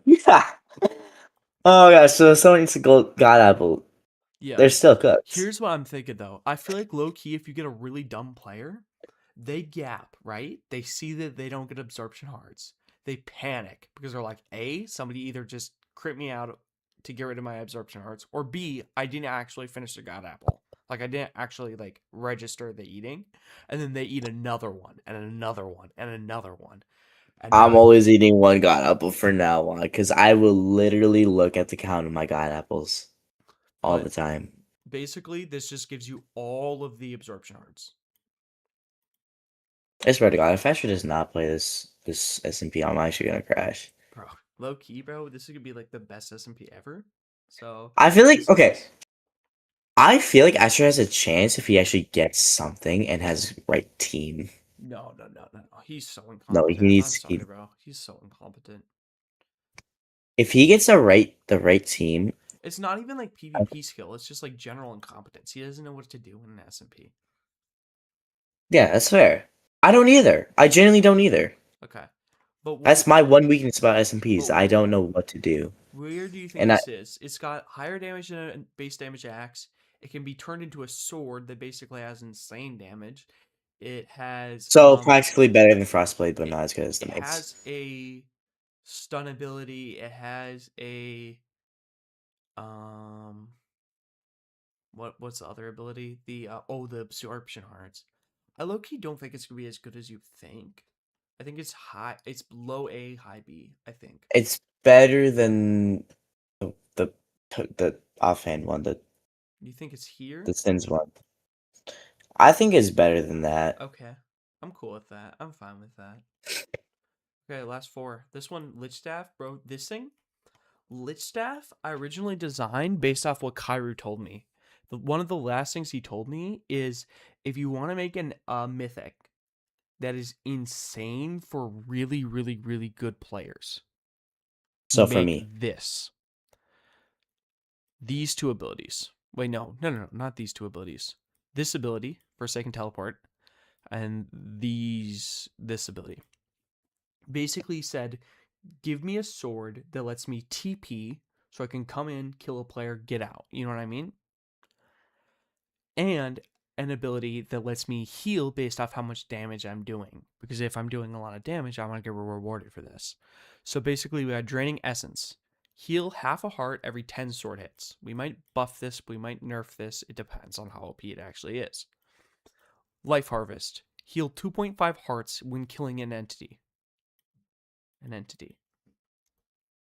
Yeah. Oh gosh, so someone needs to go God apple. Yeah. They're still cooked. Here's what I'm thinking though. I feel like low key, if you get a really dumb player, they gap, right? They see that they don't get absorption hearts. They panic because they're like, A, somebody either just crit me out to get rid of my absorption hearts, or B, I didn't actually finish the god apple. Like I didn't actually like register the eating. And then they eat another one and another one and another one. And now I'm you always eating one God apple for now on because I will literally look at the count of my God apples all the but time. basically this just gives you all of the absorption hearts. I swear to God, if Asher does not play this SMP, I'm actually gonna crash. Bro, low key, bro, this is gonna be like the best SMP ever. So I feel like just okay. I feel like Asher has a chance if he actually gets something and has right team. no. He's so No, he incompetent. I'm needs sorry, bro. He's so incompetent. if he gets the right team. It's not even like PvP skill. It's just like general incompetence. He doesn't know what to do in an SMP. Yeah, that's fair. I don't either. I genuinely don't either. Okay, but That's my one weakness about SMPs. but I don't know what to do. where do you think And I this is? It's got higher damage than a base damage axe. It can be turned into a sword that basically has insane damage. It has so practically better than Frostblade, but it, not as good as the it mace. has a stun ability. It has a um what's the other ability? The absorption hearts. I low key don't think it's gonna be as good as you think. I think it's high. It's low A, high B. I think. It's better than the the, the offhand one, You think it's here? the Sins one. I think it's better than that. Okay, I'm cool with that. I'm fine with that. Okay, last four. This one, Lich Staff, bro. This thing, Lich Staff, I originally designed based off what Kairu told me. One of the last things he told me is if you want to make an mythic that is insane for really, really, really good players, So for make me, this. These two abilities. Wait, no, not these two abilities. This ability, Forsaken Teleport, and this ability. Basically said, give me a sword that lets me TP so I can come in, kill a player, get out. You know what I mean? And an ability that lets me heal based off how much damage I'm doing. Because if I'm doing a lot of damage, I want to get rewarded for this. So basically, we got Draining Essence. Heal half a heart every 10 sword hits. We might buff this, we might nerf this. It depends on how OP it actually is. Life Harvest. Heal 2.5 hearts when killing an entity.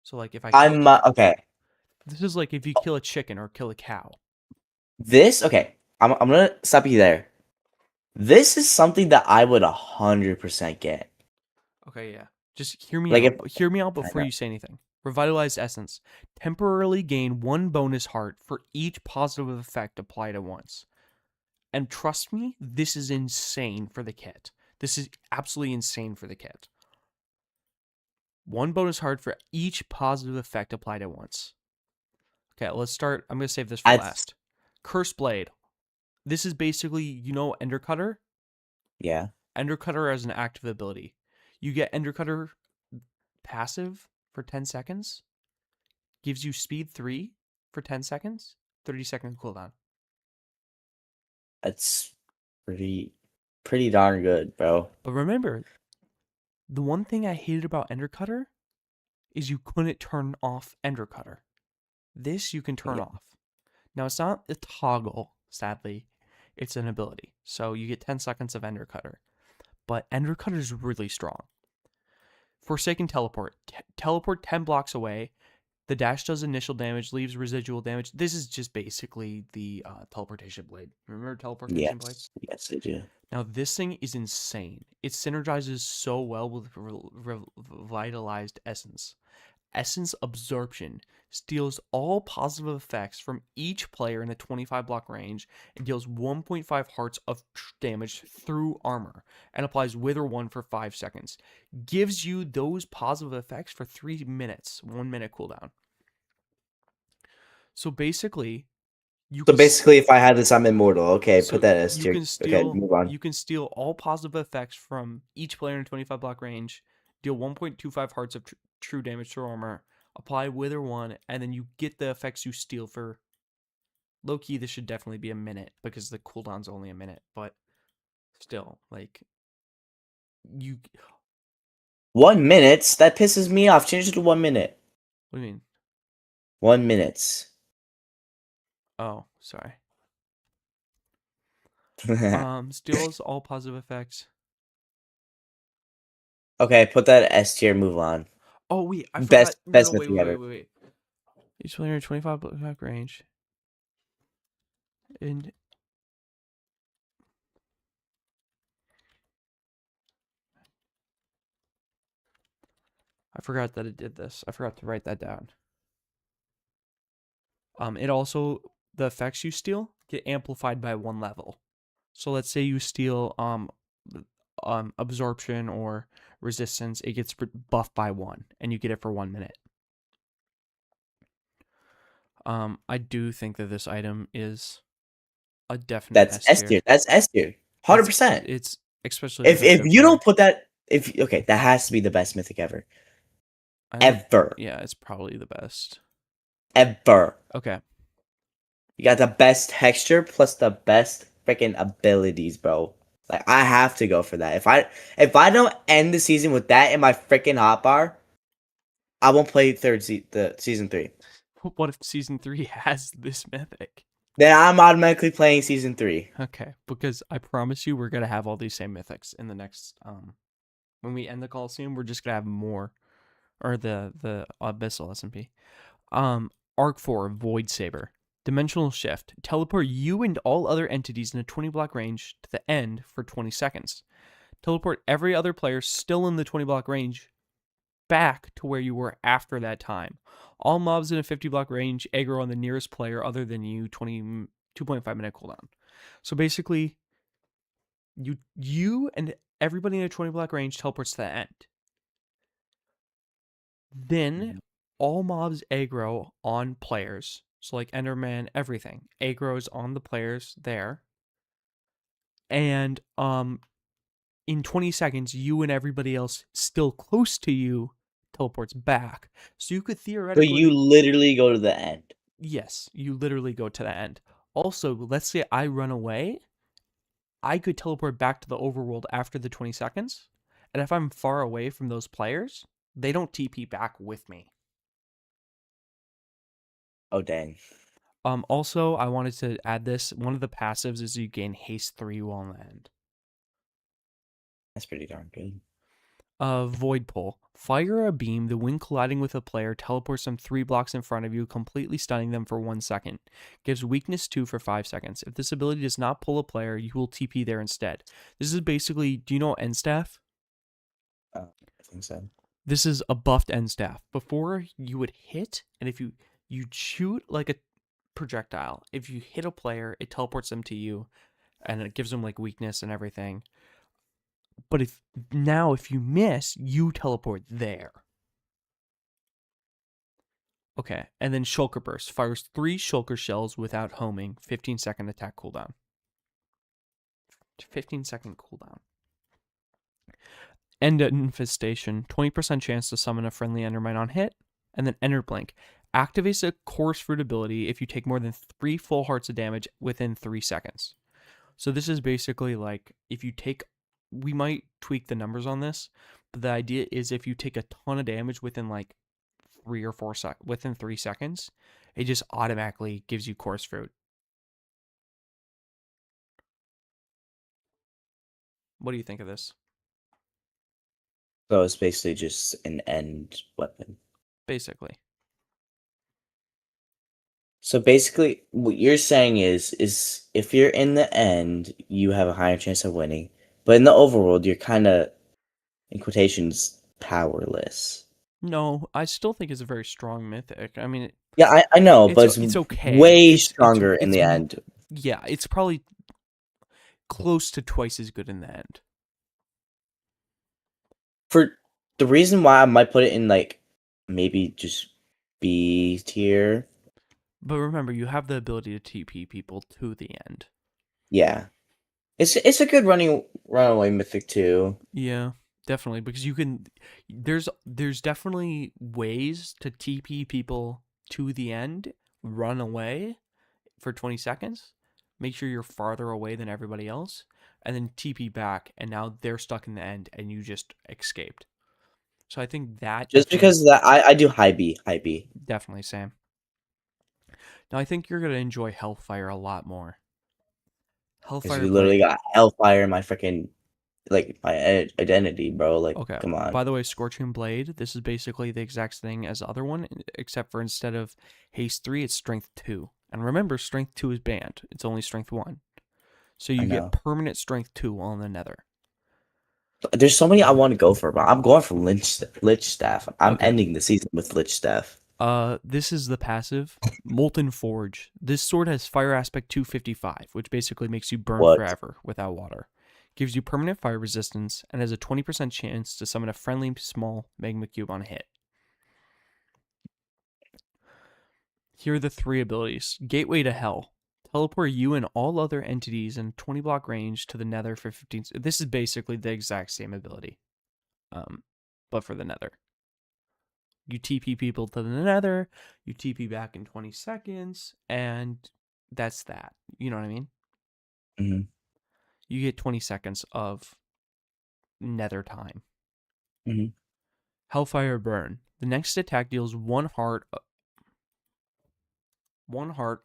So like if I kill I'm okay. this is like if you kill a chicken or kill a cow. This okay. I'm gonna stop you there. This is something that I would 100% get. Okay, yeah. Just hear me Like if out. Hear me out I before know. you say anything. Revitalized Essence. Temporarily gain 1 bonus heart for each positive effect applied at once. And trust me, this is insane for the kit. This is absolutely insane for the kit. 1 bonus heart for each positive effect applied at once. Okay, let's start. I'm going to save this for I last. Curse Blade. This is basically, Ender Cutter? yeah. Ender Cutter as an active ability. You get Ender Cutter passive for 10 seconds. Gives you speed 3 for 10 seconds. 30-second cooldown. That's pretty darn good, bro. But remember, the one thing I hated about Ender Cutter is you couldn't turn off Ender Cutter. This you can turn Yeah. off. Now, it's not a toggle, sadly. It's an ability. So you get 10 seconds of Ender Cutter. But Ender Cutter is really strong. Forsaken Teleport. Teleport 10 blocks away. The dash does initial damage, leaves residual damage. This is just basically the teleportation blade. Remember teleportation blade? Yes, yes, I do. Now this thing is insane. It synergizes so well with revitalized essence. Essence absorption steals all positive effects from each player in a 25 block range and deals 1.5 hearts of damage through armor and applies Wither 1 for 5 seconds. Gives you those positive effects for 3 minutes, 1 minute cooldown. So basically, you So can basically, if I had this, I'm immortal. Okay, put so that as you tier. can Okay, steal move on. you can steal all positive effects from each player in 25 block range, deal 1.25 hearts of true damage to armor, apply Wither 1, and then you get the effects you steal for low key. This should definitely be a minute because the cooldown's only a minute, but still, like you 1 minute? That pisses me off. Change it to 1 minute. what do you mean? 1 minute. Oh, sorry. Okay, Steals all positive effects. put that S tier. Move on. Oh wait, I forgot. Best No, best no, wait, mythic wait, wait, ever. wait, wait. Each player in 25 block range. And I forgot that it did this. I forgot to write that down. It also the effects you steal get amplified by 1 level. So let's say you steal absorption or resistance, it gets buffed by 1, and you get it for 1 minute. I do think that this item is a definite That's S S tier. tier. That's S tier. It's 100%. it's especially If because if of you the don't put that, if okay, that has to be the best mythic ever. I think Ever. yeah, it's probably the best. Ever. Okay. You got the best texture plus the best freaking abilities, bro. Like I have to go for that. If I don't end the season with that in my freaking hotbar, I won't play the season 3. What if season 3 has this mythic? Then I'm automatically playing season 3. Okay, because I promise you we're going to have all these same mythics in the next when we end the Coliseum, we're just going to have more or the Abyssal SMP. Arc 4 Void Saber. Dimensional Shift. Teleport you and all other entities in a 20 block range to the end for 20 seconds. Teleport every other player still in the 20 block range back to where you were after that time. All mobs in a 50 block range aggro on the nearest player other than you, 2.5 minute cooldown. So basically, you and everybody in a 20 block range teleports to the end. Then all mobs aggro on players. So like Enderman, everything. Aggro's on the players there. And in 20 seconds, you and everybody else still close to you teleports back. So you could So you theoretically literally go to the end. yes, you literally go to the end. Also, let's say I run away, I could teleport back to the overworld after the 20 seconds. And if I'm far away from those players, they don't TP back with me. Oh dang. Also, I wanted to add this. One of the passives is you gain haste 3 while on the end. That's pretty darn good. Void Pull. Fire a beam, the when colliding with a player teleports them 3 blocks in front of you, completely stunning them for 1 second. Gives weakness 2 for 5 seconds. If this ability does not pull a player, you will TP there instead. This is basically, do you know End Staff? I think so. This is a buffed End Staff. Before you would hit, and if you shoot like a projectile, if you hit a player, it teleports them to you, and it gives them like weakness and everything. But if you miss, you teleport there. Okay, and then Shulker Burst fires 3 Shulker shells without homing, 15-second attack cooldown. 15-second cooldown. End Infestation, 20% chance to summon a friendly Endermite on hit, and then Ender Blink. Activates a Course Fruit ability if you take more than 3 full hearts of damage within 3 seconds. So this is basically like if you take, we might tweak the numbers on this, but the idea is if you take a ton of damage within like 3 seconds, it just automatically gives you Course Fruit. What do you think of this? So it's basically just an end weapon. basically. So basically, what you're saying is if you're in the end, you have a higher chance of winning, but in the overworld, you're kind of, in quotations, powerless. No, I still think it's a very strong mythic. I mean, Yeah, I know, but it's it's okay. way It's stronger in the end. yeah, it's probably close to twice as good in the end. For the reason why I might put it in like maybe just B tier. But remember, you have the ability to TP people to the end. Yeah, it's a good runaway mythic too. Yeah, definitely because you can there's definitely ways to TP people to the end, run away for 20 seconds, make sure you're farther away than everybody else, and then TP back and now they're stuck in the end and you just escaped. So I think that Just definitely because of that, I do high B definitely Sam. Now I think you're going to enjoy Hellfire a lot more. because Hellfire you literally Blade. got Hellfire in my freaking like my identity, bro. Like, Okay. come on. By the way, Scorching Blade, this is basically the exact thing as the other one, except for instead of Haste 3, it's Strength 2. And remember, Strength 2 is banned. It's only Strength 1. So I you get know. permanent Strength 2 while in the Nether. There's so many I want to go for, but I'm going for Lich Staff. I'm Okay. ending the season with Lich Staff. This is the passive. Molten Forge. This sword has Fire Aspect 255, which basically makes you burn What? forever without water. Gives you permanent fire resistance, and has a 20% chance to summon a friendly small magma cube on a hit. Here are the three abilities. Gateway to Hell. Teleport you and all other entities in 20 block range to the Nether for 15. This is basically the exact same ability, but for the Nether. You TP people to the Nether, you TP back in 20 seconds, and that's that. You know what I mean? Mm-hmm. You get 20 seconds of Nether time. Mm-hmm. Hellfire Burn. The next attack deals one heart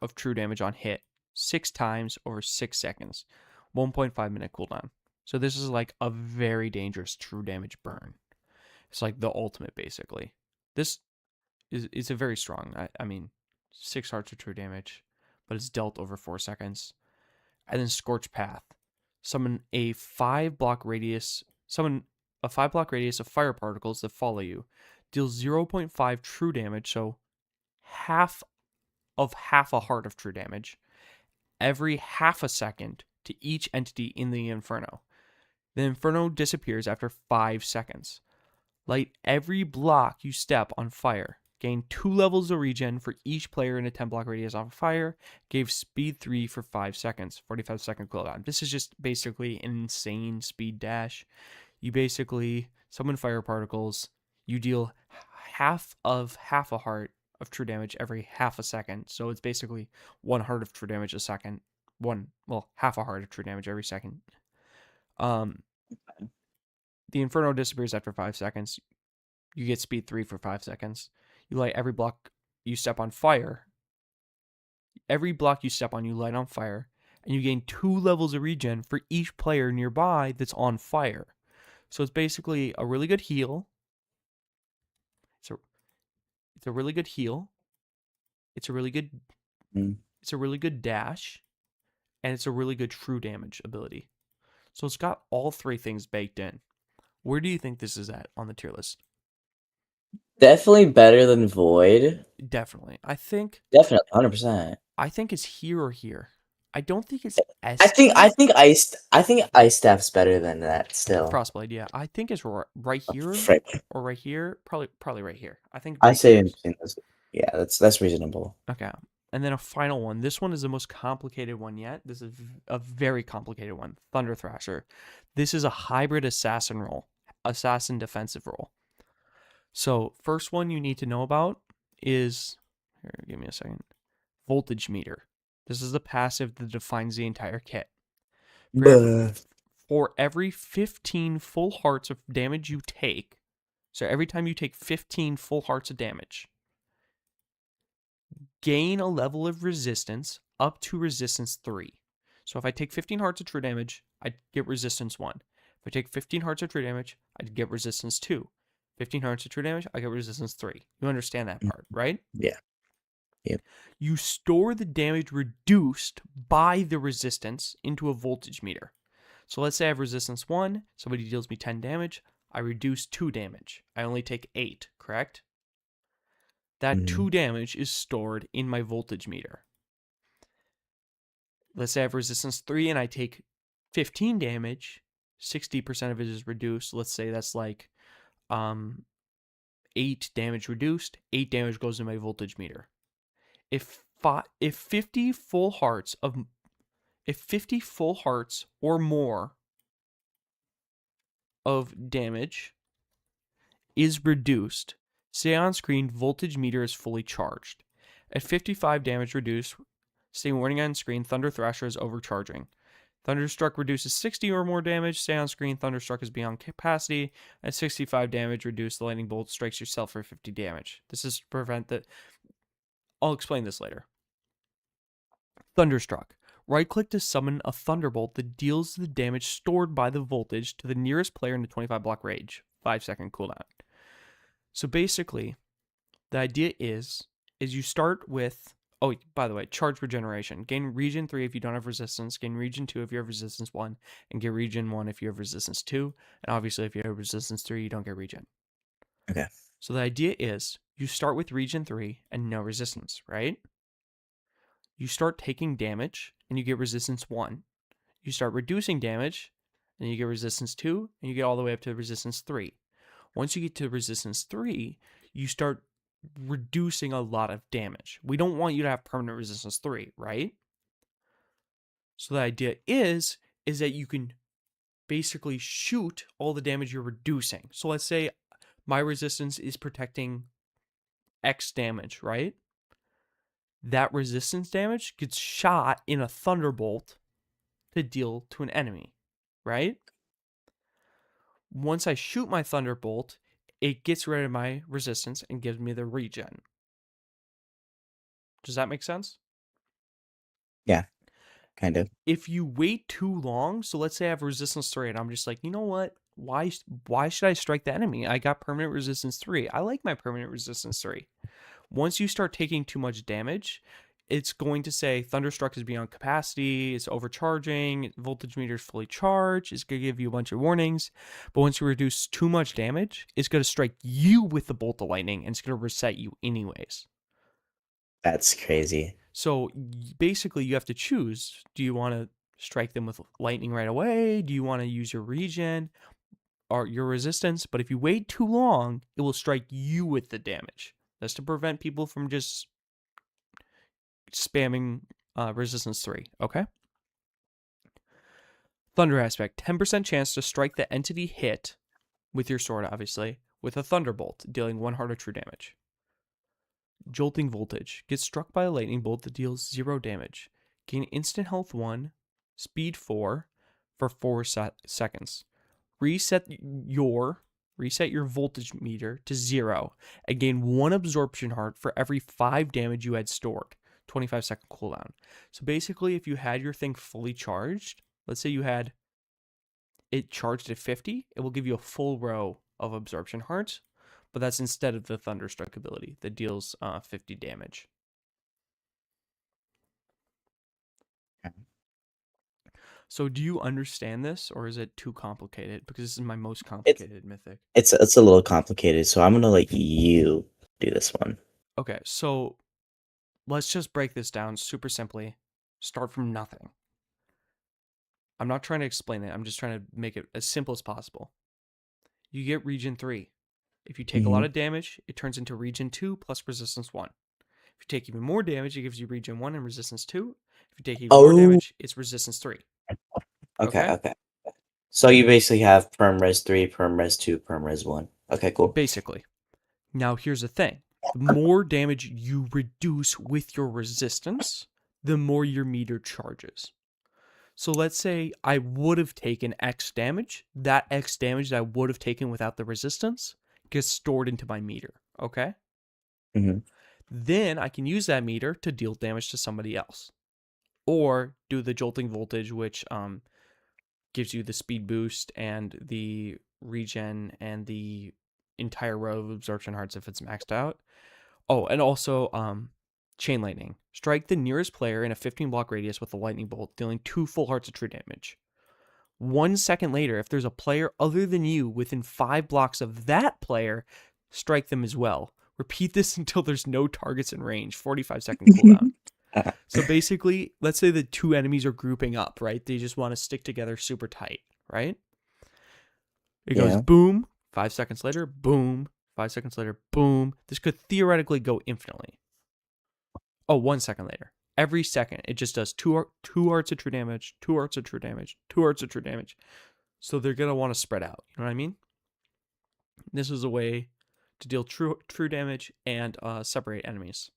of true damage on hit 6 times over 6 seconds. 1.5 minute cooldown. So this is like a very dangerous true damage burn. It's like the ultimate basically. This is a very strong. I mean, 6 hearts of true damage, but it's dealt over 4 seconds. And then Scorch Path. Summon a 5 block radius. Summon a 5 block radius of fire particles that follow you. Deals 0.5 true damage, so half a heart of true damage every half a second to each entity in the Inferno. The Inferno disappears after 5 seconds. Light every block you step on fire. Gain 2 levels of regen for each player in a 10 block radius on fire. Gave speed 3 for 5 seconds. 45-second cooldown. This is just basically an insane speed dash. You basically summon fire particles. You deal half a heart of true damage every half a second. So it's basically 1 heart of true damage a second. Half a heart of true damage every second. Um, the Inferno disappears after 5 seconds. You get speed 3 for 5 seconds. You light every block you step on fire. Every block you step on, you light on fire. And you gain 2 levels of regen for each player nearby that's on fire. So it's basically a really good heal. It's a, it's a really good heal. It's a really good Mm-hmm. it's a really good dash. And it's a really good true damage ability. So it's got all three things baked in. Where do you think this is at on the tier list? Definitely better than Void. Definitely. Definitely, 100%. I think it's here or here. I don't think it's I S think tier. I think Ice Staff's better than that still. Frostblade, yeah. I think it's right here Frick. or right here. Probably right here. I think I right say here in is between those. Yeah, that's reasonable. okay. And then a final one. This one is the most complicated one yet. This is a very complicated one. Thunder Thrasher. This is a hybrid assassin role, assassin defensive role. So first one you need to know about is here. Give me a second. Voltage meter. This is the passive that defines the entire kit. For every Buh. for every 15 full hearts of damage you take, so every time you take 15 full hearts of damage, gain a level of resistance up to resistance 3. So if I take 15 hearts of true damage, I get resistance 1. If I take 15 hearts of true damage, I get resistance 2. 15 hearts of true damage, I get resistance 3. You understand that Mm. part, right? Yeah. Yep. You store the damage reduced by the resistance into a voltage meter. So let's say I have resistance 1, somebody deals me 10 damage, I reduce 2 damage. I only take 8, correct? That Hmm. 2 damage is stored in my voltage meter. Let's say I have resistance 3 and I take 15 damage, 60% of it is reduced. Let's say that's like 8 damage reduced, 8 damage goes in my voltage meter. If 50 full hearts or more of damage is reduced, say on screen voltage meter is fully charged. At 55 damage reduced, say warning on screen Thunder Thrasher is overcharging. Thunderstruck reduces 60 or more damage. Say on screen, Thunderstruck is beyond capacity. At 65 damage, reduce the lightning bolt strikes yourself for 50 damage. This is to prevent that. I'll explain this later. Thunderstruck. Right click to summon a Thunderbolt that deals the damage stored by the voltage to the nearest player in the 25 block range. 5-second cooldown. So basically, the idea is you start with, oh, by the way, charge regeneration. Gain regen 3 if you don't have resistance, gain regen 2 if you have resistance 1, and get regen 1 if you have resistance 2. And obviously, if you have resistance 3, you don't get regen. Okay. So the idea is you start with regen 3 and no resistance, right? You start taking damage and you get resistance 1. You start reducing damage and you get resistance 2, and you get all the way up to resistance 3. Once you get to resistance 3, you start reducing a lot of damage. We don't want you to have permanent resistance 3, right? So the idea is that you can basically shoot all the damage you're reducing. So let's say my resistance is protecting X damage, right? That resistance damage gets shot in a thunderbolt to deal to an enemy, right? Once I shoot my thunderbolt, it gets rid of my resistance and gives me the regen. Does that make sense? Yeah. Kind of. If you wait too long, so let's say I have resistance 3 and I'm just like, you know what? Why should I strike the enemy? I got permanent resistance 3. I like my permanent resistance 3. Once you start taking too much damage, it's going to say Thunderstruck is beyond capacity, it's overcharging, voltage meter is fully charged, it's going to give you a bunch of warnings. But once you reduce too much damage, it's going to strike you with the bolt of lightning and it's going to reset you anyways. That's crazy. So basically, you have to choose. Do you want to strike them with lightning right away? Do you want to use your regen or your resistance? But if you wait too long, it will strike you with the damage. That's to prevent people from just spamming resistance 3, okay? Thunder aspect, 10% chance to strike the entity hit with your sword, obviously, with a thunderbolt, dealing 1 heart of true damage. Jolting voltage, get struck by a lightning bolt that deals 0 damage. Gain instant health 1, speed 4 for 4 seconds. Reset your voltage meter to 0 and gain 1 absorption heart for every 5 damage you had stored. 25-second cooldown. So basically, if you had your thing fully charged, let's say you had it charged at 50, it will give you a full row of absorption hearts, but that's instead of the Thunderstruck ability that deals 50 damage. So do you understand this, or is it too complicated? Because this is my most It's complicated mythic. it's a little complicated, so I'm gonna let you do this one. Okay, so let's just break this down super simply. Start from nothing. I'm not trying to explain it. I'm just trying to make it as simple as possible. You get Regen 3. If you take a lot of damage, it turns into Regen 2 plus Resistance 1. If you take even more damage, it gives you Regen 1 and Resistance 2. If you take even more Oh, damage, it's Resistance 3. okay, Okay? okay. So you basically have perm res 3, perm res 2, perm res 1. Okay, cool. Basically. Now here's the thing. The more damage you reduce with your resistance, the more your meter charges. So let's say I would have taken X damage. That X damage that I would have taken without the resistance gets stored into my meter. Okay? Hmm. Then I can use that meter to deal damage to somebody else. Or do the jolting voltage, which gives you the speed boost and the regen and the entire row of absorption hearts if it's maxed out. Oh, and also chain lightning. Strike the nearest player in a 15 block radius with a lightning bolt, dealing 2 full hearts of true damage. 1 second later, if there's a player other than you within 5 blocks of that player, strike them as well. Repeat this until there's no targets in range. 45-second cooldown. So basically, let's say the 2 enemies are grouping up, right? They just want to stick together super tight, right? It goes Yeah. boom, 5 seconds later, boom, 5 seconds later, boom. This could theoretically go infinitely. Oh, 1 second later. Every second, it just does two hearts of true damage, 2 hearts of true damage, 2 hearts of true damage. So they're going to want to spread out. You know what I mean? This is a way to deal true damage and separate enemies.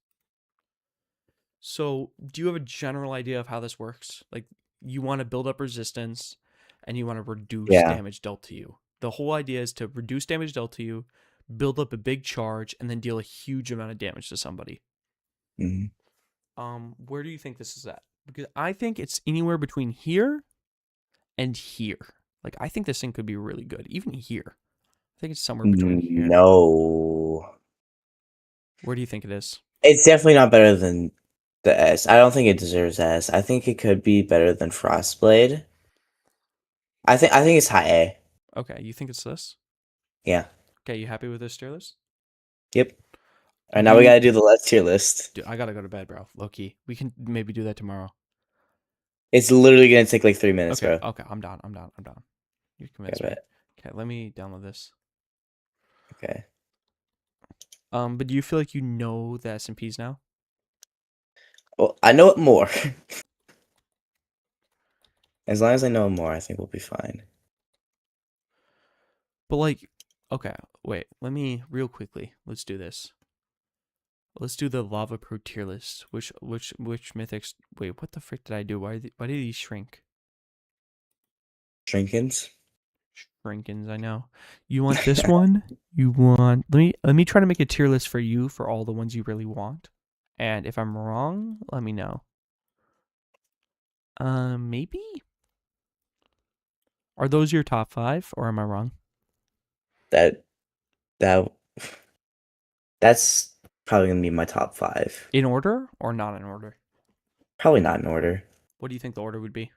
So, do you have a general idea of how this works? Like, you want to build up resistance and you want to reduce Yeah. damage dealt to you. The whole idea is to reduce damage dealt to you, build up a big charge, and then deal a huge amount of damage to somebody. Mhm. Where do you think this is at? Because I think it's anywhere between here and here. Like, I think this thing could be really good, even here. I think it's somewhere between here. No. Where do you think it is? It's definitely not better than the S. I don't think it deserves S. I think it could be better than Frostblade. I think it's high A. Okay, you think it's this? Yeah. Okay, you happy with this tier list? Yep. All right, now we You, gotta do the last tier list. dude, I gotta go to bed, bro. Low key. We can maybe do that tomorrow. It's literally gonna take like 3 minutes, Okay, bro. okay, I'm down. You Okay, convinced me. bet. Okay, let me download this. Okay. But do you feel like you know the SMPs now? Well, I know it more. As long as I know more, I think we'll be fine. But like, okay, wait. Let me real quickly. Let's do this. Let's do the Lava Pro tier list. Which mythics? Wait, what the frick did I do? Why did these shrink? Shrinkins? Shrinkins, I know. You want this one? You want? Let me try to make a tier list for you for all the ones you really want. And if I'm wrong, let me know. Maybe. Are those your top 5, or am I wrong? That that that's probably gonna be my top 5. In order or not in order? Probably not in order. What do you think the order would be?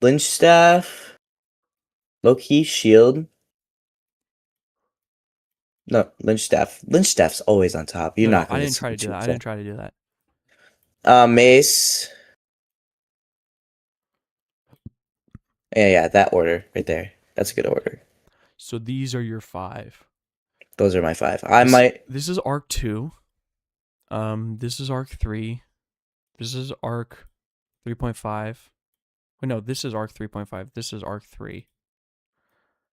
Lynch staff, low-key shield. No, Lynch staff. Lynch staff's always on top. You're No, not I gonna didn't try to do that. I didn't try to do that. Mace. Yeah, that order right there. That's a good order. So these are your 5. Those are my 5. I might. This is arc 2. This is arc 3. This is arc 3.5. Wait, no, this is arc 3.5. This is arc 3.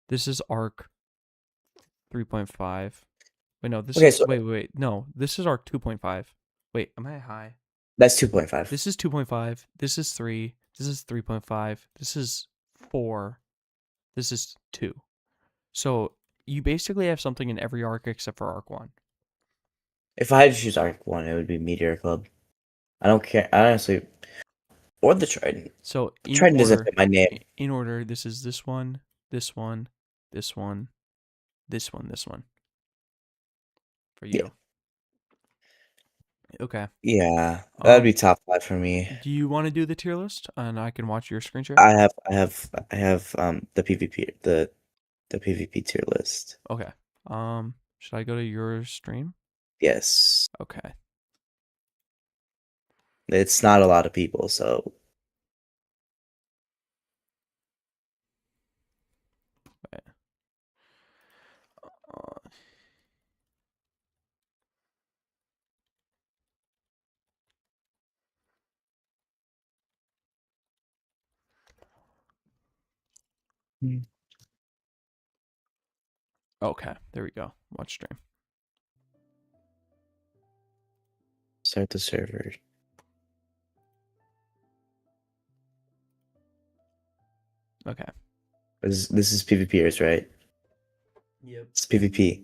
This is arc 3.5. Wait, no, this Okay, is so wait. No, this is arc 2.5. Wait, am I high? that's 2.5. This is 2.5. This is 3. This is 3.5. This is 4. This is 2. So you basically have something in every arc except for arc 1. If I had to choose Arc 1, it would be Meteor Club. I don't care. I honestly. Or the Trident. So in Trident doesn't order, fit my name. in order, this is this one, this one, this one, this one, this one. For Yeah. you. Okay. Yeah, that'd be top 5 for me. Do you want to do the tier list and I can watch your screen share? I have the PvP the PvP tier list. Okay. Should I go to your stream? Yes, Okay. it's not a lot of people, so Wait. Uh, okay. There we go. Watch stream. start the server. Okay. This is PvPers, right? Yep. It's PvP.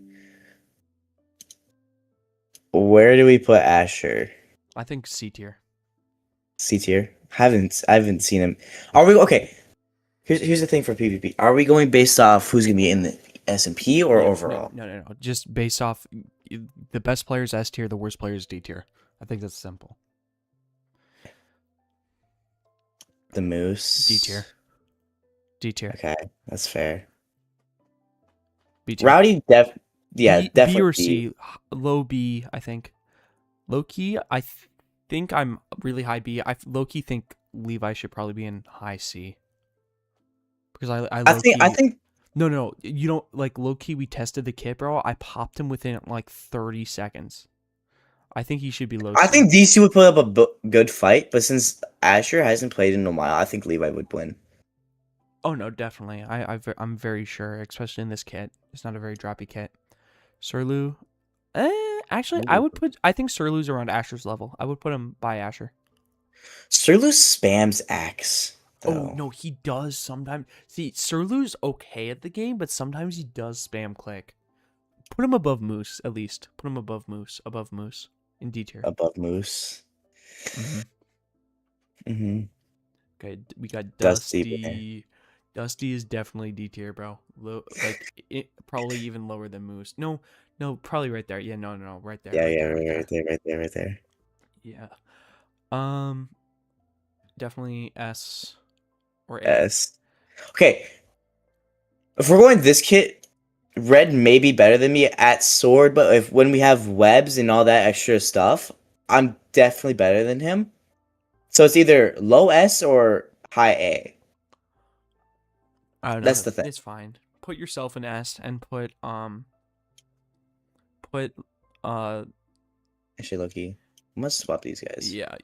Where do we put Asher? I think C tier. C tier. I haven't seen him. Are we okay? Here's the thing for PvP. Are we going based off who's gonna be in the SMP or Yeah, overall? no. Just based off the best players S tier, the worst players D tier. I think that's simple. The D tier. Moose. D tier. Okay, that's fair. B tier. Rowdy, yeah, B definitely or B. C. Low B, I think. Low key, think I'm really high B. I low key think Levi should probably be in high C. Because I low I key. think No. You don't like low key. We tested the kit, bro. I popped him within like 30 seconds. I think he should be low C. DC would put up a good fight, but since Asher hasn't played in a while, I think Levi would win. Oh no, definitely. I'm very sure, especially in this kit. It's not a very droppy kit. Surlu, actually, Ooh. I think Surlu's around Asher's level. I would put him by Asher. Surlu spams axe Oh though. no, he does sometimes. See, Surlu's okay at the game, but sometimes he does spam click. Put him above Moose at least. Put him above Moose in D tier. Above Moose. Mm-hmm. Mm-hmm. Okay, we got Dusty there. Dusty. Dusty is definitely D tier, bro. Probably even lower than Moose. No, probably right there. Yeah, no, right there, Yeah, right yeah, there, right there. right there. Yeah. Um, definitely S or A. S. Okay, if we're going this kit, Red may be better than me at sword, but if when we have webs and all that extra stuff, I'm definitely better than him. So it's either low S or high A. I don't That's know. the thing. It's fine. Put yourself in S and put Actually, Loki, must swap these guys. yeah.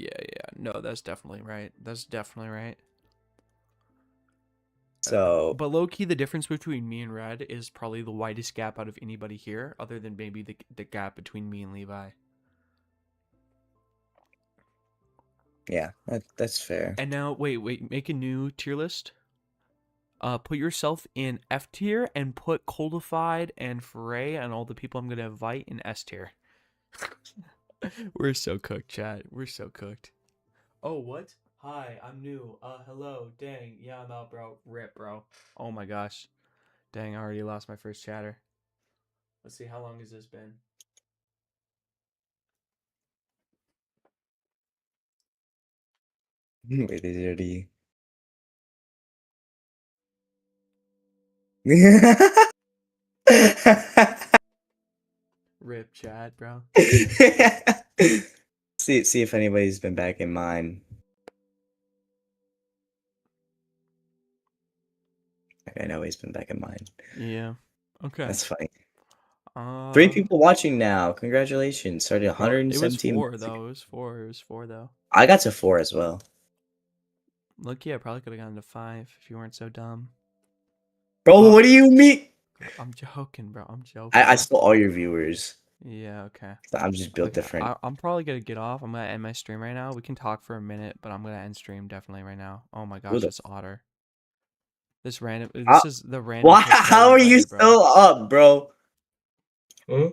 No, that's definitely right. That's definitely right. So But low key, the difference between me and Red is probably the widest gap out of anybody here, other than maybe the gap between me and Levi. yeah, that's fair. And now, wait, make a new tier list. Put yourself in F tier and put Coldified and Foray and all the people I'm gonna invite in S tier. We're so cooked, chat. We're so cooked. Oh, what? Hi, I'm new. Hello. Dang. Yeah, I'm out, bro. Rip, bro. Oh my gosh. Dang, I already lost my first chatter. Let's see, how long has this been? Wait, is it already? Rip, chat, bro. See if anybody's been back in mine. I know he's been back in mine. Yeah. Okay. That's funny. Three Uh, people watching now. Congratulations. Started bro, it was 117 four minutes ago. though. It was four though. I got to 4 as well. Look, yeah, I probably could have gotten to 5 if you weren't so dumb. Bro, what do you mean? I'm joking, bro. I'm joking. I stole all your viewers. Yeah, okay. I'm just built Okay, different. I'm probably gonna get off. I'm gonna end my stream right now. We can talk for a minute, but I'm gonna end stream definitely right now. Oh my Who gosh, the this otter. This how, is the random why, person I how are you invited, bro. still up, bro? Huh?